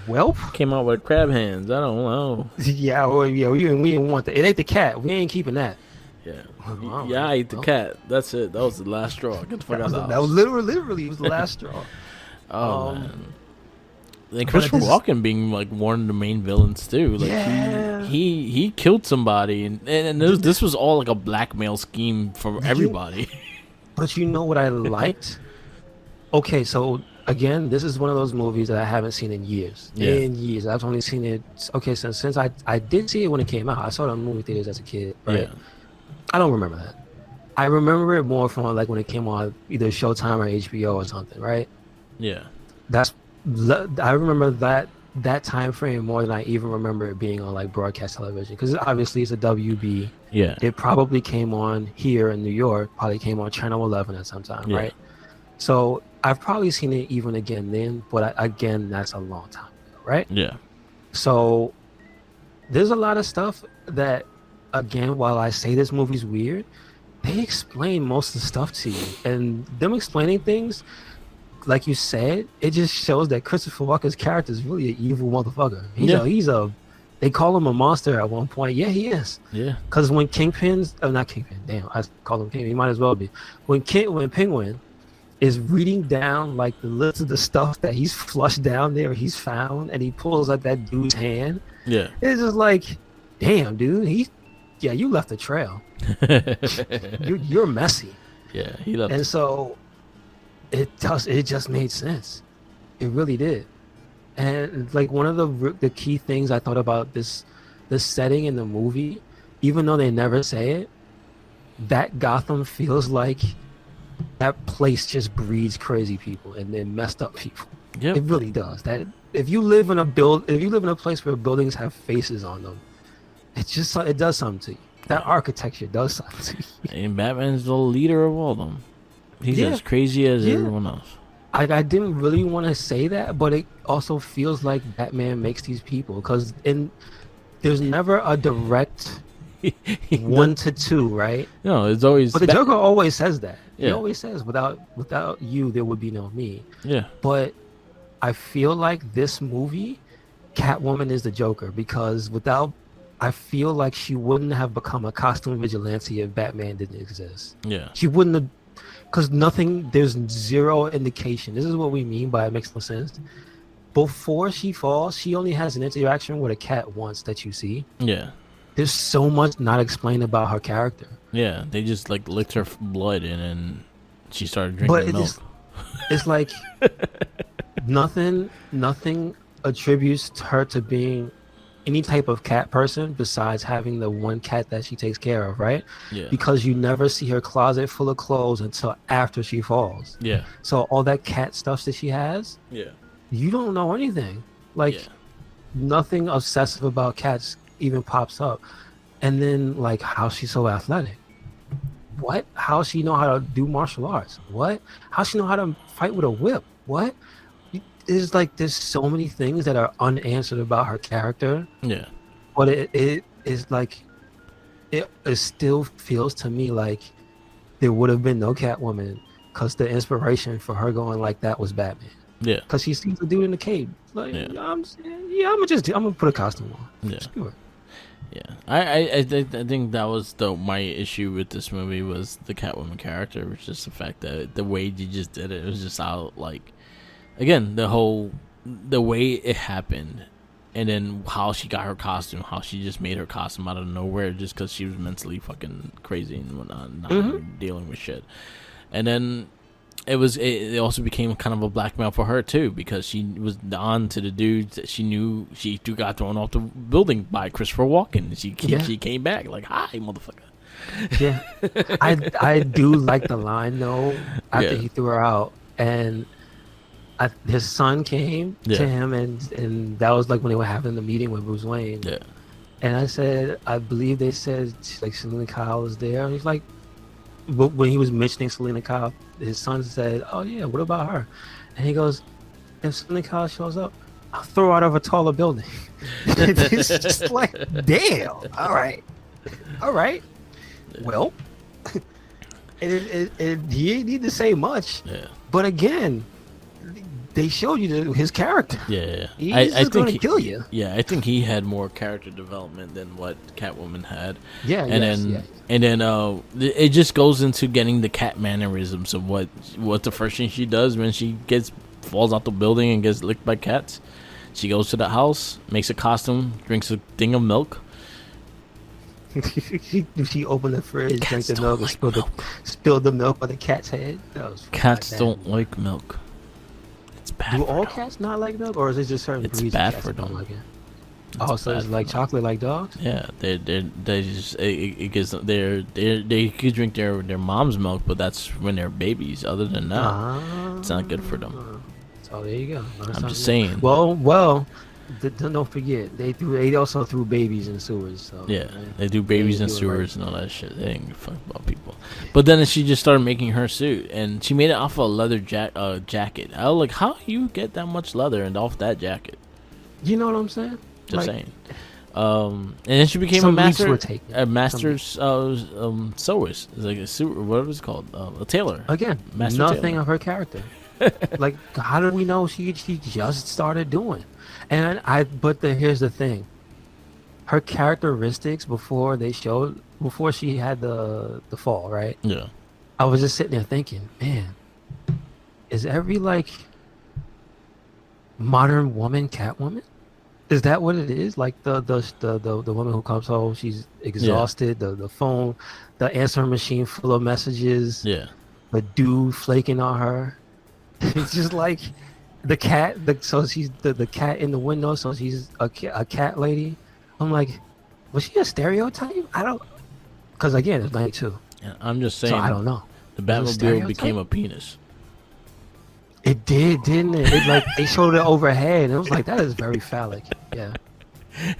Welp came out with crab hands. I don't know. Yeah, we didn't want that. It ain't the cat. We ain't keeping that. Yeah, I ate the cat. That's it. That was the last straw. Get the fuck out of the house. That was literally it was the last straw. Man. And Christopher Walken being like one of the main villains too. Like he killed somebody, and this was all like a blackmail scheme for everybody. But you know what I liked? Okay, so again, this is one of those movies that I haven't seen in years. Yeah. In years, I've only seen it. Okay, since I did see it when it came out. I saw it in movie theaters as a kid. Right? Yeah. I don't remember that. I remember it more from like when it came on either Showtime or HBO or something. Right? Yeah. I remember that time frame more than I even remember it being on like broadcast television, because obviously it's a WB. Yeah, it probably came on here in New York. Probably came on Channel 11 at some time, right? So I've probably seen it even again then, but again, that's a long time ago, right? Yeah. So there's a lot of stuff that, again, while I say this movie's weird, they explain most of the stuff to you, and them explaining things, like you said, it just shows that Christopher Walken's character is really an evil motherfucker. They call him a monster at one point. Yeah, he is. Yeah. Because when not Kingpin, damn, I call him Kingpin. He might as well be. When Penguin is reading down like the list of the stuff that he's flushed down there, he's found, and he pulls out that dude's hand. Yeah. It's just like, damn, dude, you left a trail. You're messy. Yeah, he left. And so it just made sense. It really did. And like one of the key things I thought about the setting in the movie, even though they never say it, that Gotham feels like that place just breeds crazy people and then messed up people. Yep. It really does. That if you live in a place where buildings have faces on them, it does something to you. That architecture does something to you. And Batman's the leader of all of them. He's as crazy as everyone else. I didn't really want to say that, but it also feels like Batman makes these people, because there's never a direct 1 to 2, right? No, it's always. But the Joker always says that. Yeah. He always says, without you, there would be no me. Yeah. But I feel like this movie, Catwoman is the Joker, because I feel like she wouldn't have become a costume vigilante if Batman didn't exist. Yeah. She wouldn't have, because there's zero indication. This is what we mean by it makes no sense. Before she falls, she only has an interaction with a cat once that you see. Yeah. There's so much not explained about her character. Yeah, they just like licked her blood and then she started drinking milk. It's like nothing attributes her to being any type of cat person besides having the one cat that she takes care of, right? Yeah. Because you never see her closet full of clothes until after she falls. Yeah. So all that cat stuff that she has, Yeah. you don't know anything. Like nothing obsessive about cats even pops up. And then like how she's so athletic. What? How she know how to do martial arts? What? How she know how to fight with a whip? What? It's like there's so many things that are unanswered about her character. Yeah. But it is like it still feels to me like there would have been no Catwoman, because the inspiration for her going like that was Batman. Yeah. Because she sees the dude in the cave. Like, I'm gonna put a costume on. Yeah. Screw it. Yeah, I think that was my issue with this movie was the Catwoman character, which is the fact that the way you just did it was just how, like, again, the way it happened, and then how she got her costume, how she just made her costume out of nowhere just because she was mentally fucking crazy and whatnot, not dealing with shit, and then it also became kind of a blackmail for her too, because she was on to the dudes that she knew. She got thrown off the building by Christopher Walken. She came back like, "Hi, motherfucker." Yeah, I do like the line though after he threw her out, and his son came to him, and that was like when they were having the meeting with Bruce Wayne. Yeah, and I believe they said like Selena Kyle was there, and he's like, but when he was mentioning Selena Kyle, his son said, "Oh yeah, what about her?" And he goes, "If Selena Kyle shows up, I'll throw her out of a taller building." It's just like, damn. All right. Well, he didn't need to say much. Yeah. But again, they showed you his character. Yeah. He's just going to kill you. Yeah, I think he had more character development than what Catwoman had. Yeah. And then it just goes into getting the cat mannerisms of what the first thing she does when she falls out the building and gets licked by cats. She goes to the house, makes a costume, drinks a thing of milk. she opened the fridge, drank the milk, and spilled the milk on the cat's head. Cats don't like milk. It's bad. Do all cats not like milk, or is it just certain breeds? It's bad for them. Don't like it. Oh, so it's like chocolate, like dogs? Yeah, they just it gives them they could drink their mom's milk, but that's when they're babies. Other than that, it's not good for them. So there you go. I'm just saying. Well, don't forget they also threw babies in sewers. So yeah, they do babies in sewers and all that shit. They ain't fuck about people. But then she just started making her suit, and she made it off of a leather jacket. I was like, how you get that much leather and off that jacket? You know what I'm saying? Just saying. And then she became a master's sewist. It's like what was it called? A tailor. Again, nothing tailor. Of her character. Like, how do we know she just started doing? And here's the thing. Her characteristics before she had the fall, right? Yeah. I was just sitting there thinking, man, is every like modern woman Catwoman? Is that what it is? Like the woman who comes home, she's exhausted. Yeah. The phone, the answering machine full of messages. Yeah. The dude flaking on her. It's just like the cat. So she's the cat in the window. So she's a cat lady. I'm like, was she a stereotype? I don't. Because again, it's 92. Yeah, I'm just saying. So I don't know. The Batmobile became a penis. It did, didn't it? It like they showed it overhead, and it was like, that is very phallic. Yeah.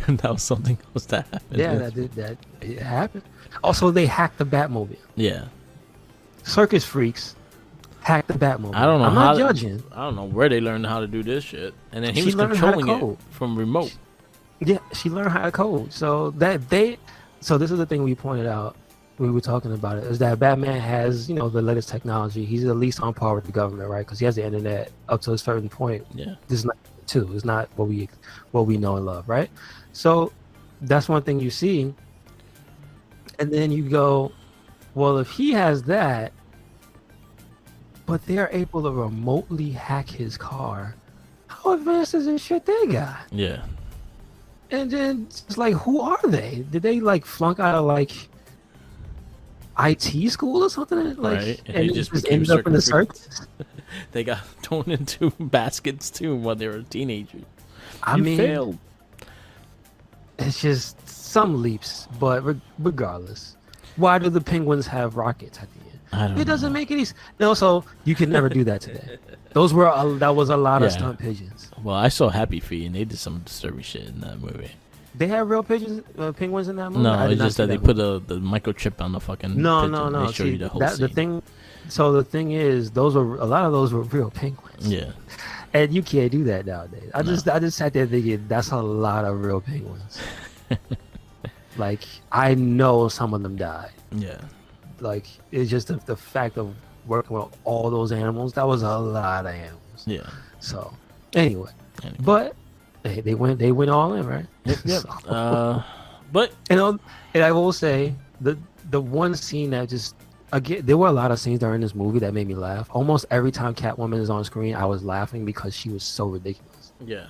And that was something else that happened. Yeah, that it happened. Also, they hacked the Batmobile. Yeah. Circus freaks hacked the Batmobile. I don't know. I'm not judging. I don't know where they learned how to do this shit, and then he was controlling it from remote. Yeah, she learned how to code. So so this is the thing we pointed out. We were talking about it, is that Batman has, the latest technology. He's at least on par with the government, right? Because he has the internet up to a certain point. Yeah. This is not it's not what we know and love, right? So that's one thing you see. And then you go, well, if he has that, but they're able to remotely hack his car, how advanced is this shit they got? Yeah. And then it's like, who are they? Did they like flunk out of like IT school or something? Like, right. And just ended up in the circus. They got thrown into baskets too when they were teenagers. I mean, failed. It's just some leaps, but regardless, why do the Penguins have rockets at the end? I don't know. It doesn't make any. No, so you can never do that today. That was a lot of stunt pigeons. Well, I saw Happy Feet, and they did some disturbing shit in that movie. They have real penguins in that movie. No, it's just that they put the microchip on the fucking. No. They show you the whole scene. The thing. So the thing is, a lot of those were real penguins. Yeah. And you can't do that nowadays. I just sat there thinking that's a lot of real penguins. Like, I know some of them died. Yeah. Like, it's just the fact of working with all those animals. That was a lot of animals. Yeah. So anyway. But they went all in, right? Yep. So, but and I will say the one scene that just, again, there were a lot of scenes during this movie that made me laugh. Almost every time Catwoman is on screen, I was laughing because she was so ridiculous. Yeah.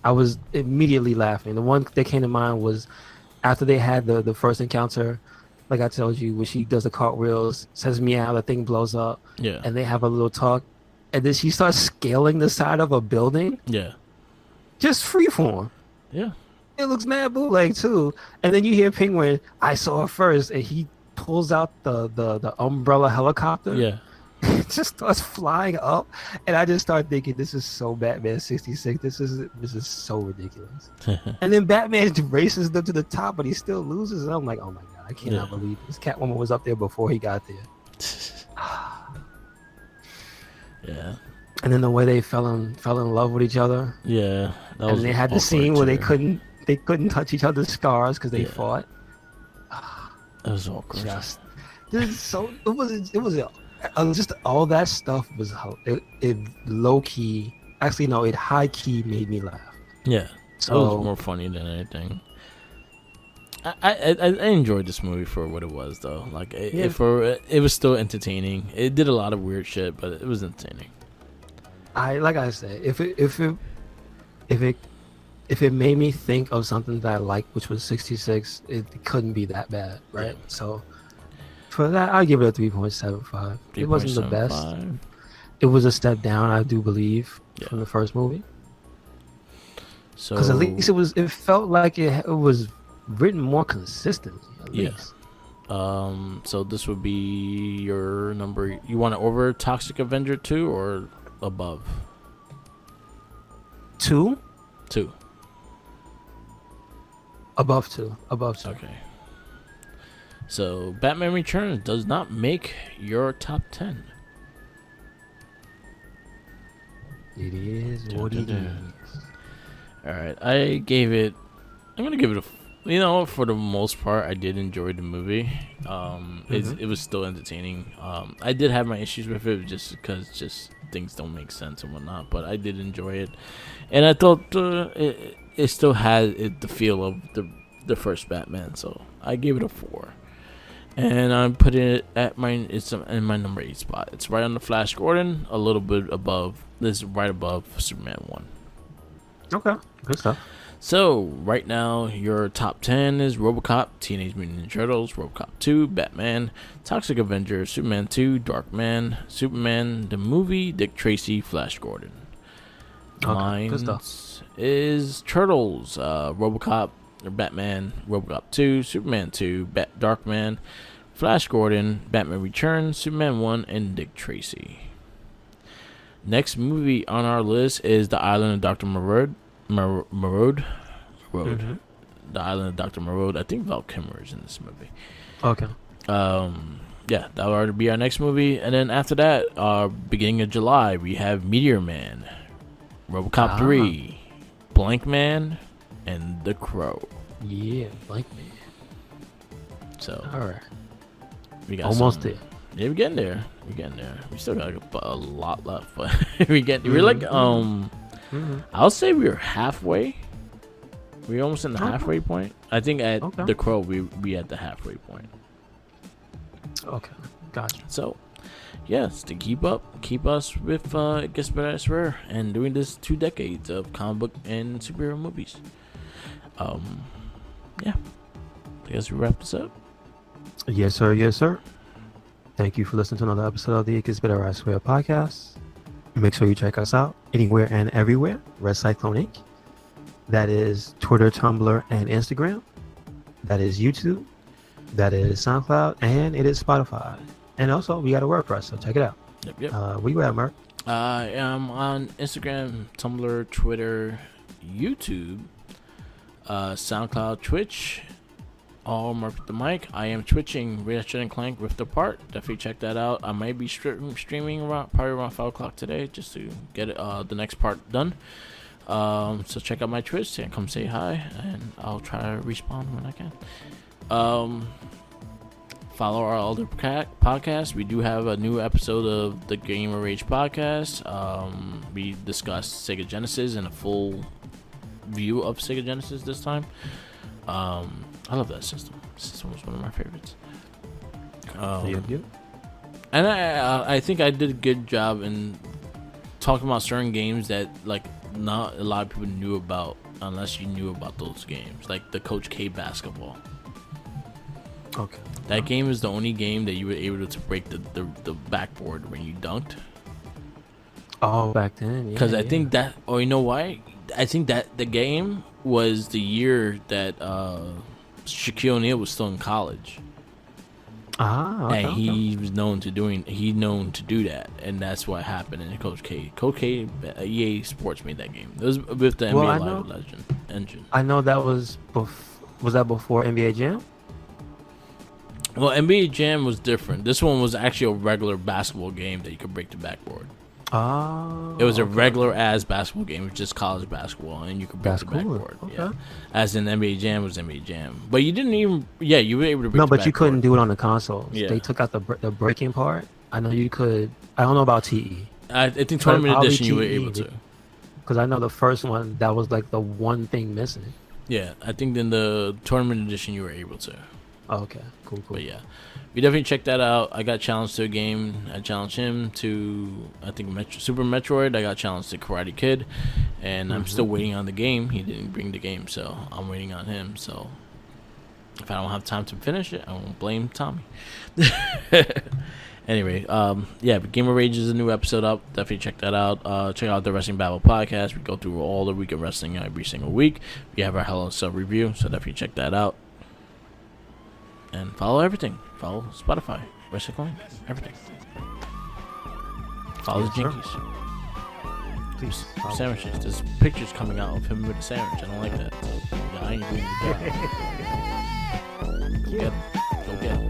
I was immediately laughing. The one that came to mind was after they had the first encounter, like I told you, when she does the cartwheels, says meow, the thing blows up. Yeah. And they have a little talk. And then she starts scaling the side of a building. Yeah. Just freeform. Yeah. It looks mad bootleg too. And then you hear Penguin, I saw it first, and he pulls out the umbrella helicopter. Yeah. It just starts flying up, and I just start thinking, this is so Batman 66. This is so ridiculous. And then Batman races them to the top, but he still loses. And I'm like, oh my god, I cannot believe this. Catwoman was up there before he got there. Yeah. And then the way they fell in love with each other. Yeah. And they had the scene where they couldn't touch each other's scars because they fought. That was awkward. It was just all that stuff was it low key. Actually, no, it high key made me laugh. Yeah, so it was more funny than anything. I enjoyed this movie for what it was, though. Like it was still entertaining. It did a lot of weird shit, but it was entertaining. Like I said, if it made me think of something that I liked, which was 66, it couldn't be that bad, right? Yeah. So for that, I'll give it a 3.75. It wasn't the best. It was a step down, I do believe, from the first movie. So because at least it felt like it was written more consistently. At least. So this would be your number. You want it over Toxic Avenger 2 or above? 2. Above two. Okay. So Batman Returns does not make your top 10. It is what it is. All right, I'm gonna give it a. You know, for the most part, I did enjoy the movie. It was still entertaining. I did have my issues with it just because things don't make sense and whatnot, but I did enjoy it, and I thought it still had the feel of the first Batman, so I gave it a 4. And I'm putting it at it's in my number 8 spot. It's right on the Flash Gordon, a little bit above. This is right above Superman 1. Okay, good stuff. So right now your top 10 is RoboCop, Teenage Mutant Ninja Turtles, RoboCop 2, Batman, Toxic Avenger, Superman 2, Darkman, Superman the movie, Dick Tracy, Flash Gordon. Okay, Mine good stuff. is Turtles, RoboCop, or Batman, RoboCop 2, Superman 2, Darkman, Flash Gordon, Batman Returns, Superman 1, and Dick Tracy. Next movie on our list is The Island of Dr. Moreau. The Island of Dr. Moreau. I think Val Kilmer is in this movie. Okay. Yeah, that'll already be our next movie. And then after that, beginning of July, we have Meteor Man, RoboCop 3, Blank Man, and The Crow. Yeah, Blank Man. So, all right. We got almost there. Yeah, we're getting there. We still got a lot left, but we're like I'll say we're halfway. We're almost in the halfway point. I think at The Crow we at the halfway point. Okay, gotcha. So, yes, to keep us with It Gets Better as Rare and doing this 2 decades of comic book and superhero movies. Yeah, I guess we wrap this up. Yes, sir. Yes, sir. Thank you for listening to another episode of the It Gets Better I Swear podcast. Make sure you check us out anywhere and everywhere. RedCycloneInc. That is Twitter, Tumblr, and Instagram. That is YouTube. That is SoundCloud, and it is Spotify. And also, we got a WordPress, so check it out. Yep. Where you at, Mark? I am on Instagram, Tumblr, Twitter, YouTube, SoundCloud, Twitch. All Mark with the mic. I am twitching Ratchet and Clank with the part. Definitely check that out. I might be streaming probably around 5 o'clock today just to get the next part done. So check out my Twitch and come say hi, and I'll try to respond when I can. Follow our other podcasts. We do have a new episode of the Gamer Rage podcast. We discussed Sega Genesis and a full view of Sega Genesis this time. I love that system. This system was one of my favorites. Yep. And I think I did a good job in talking about certain games that like not a lot of people knew about unless you knew about those games, like the Coach K basketball. Okay. That game is the only game that you were able to break the backboard when you dunked. Oh, back then. Because I think that, or you know why? I think that the game was the year that Shaquille O'Neal was still in college. Okay, and he was known to do that, and that's what happened in Coach K. Coach K, EA Sports made that game. It was with the NBA Live Legend engine. I know that was that before NBA Jam? Well, NBA Jam was different. This one was actually a regular basketball game that you could break the backboard. Oh, it was a regular ass basketball game. It was just college basketball, and you could break the backboard. Okay. Yeah, as in NBA Jam was NBA Jam, but you didn't even. Yeah, you were able to break. No, the but backboard. you couldn't do it on the consoles. Yeah. They took out the breaking part. I know you could. I don't know about TE. I think Tournament Edition you were able to. Because I know the first one, that was like the one thing missing. Yeah, I think in the Tournament Edition you were able to. Oh, okay, cool. But yeah, we definitely check that out. I got challenged to a game. I challenged him to, I think, Super Metroid. I got challenged to Karate Kid, and I'm still waiting on the game. He didn't bring the game, so I'm waiting on him. So if I don't have time to finish it, I won't blame Tommy. Anyway, yeah, but Gamer Rage is a new episode up. Definitely check that out. Check out the Wrestling Battle podcast. We go through all the week of wrestling every single week. We have our Hell in a Cell review, so definitely check that out. And follow everything. Follow Spotify, RedCycloneInc, everything. Follow the Jinkies. Please. Sandwiches. There's pictures coming out of him with a sandwich. I don't like that. So, yeah, I ain't doing the job. Go get it. Go get it.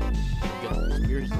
Go get it. Seriously.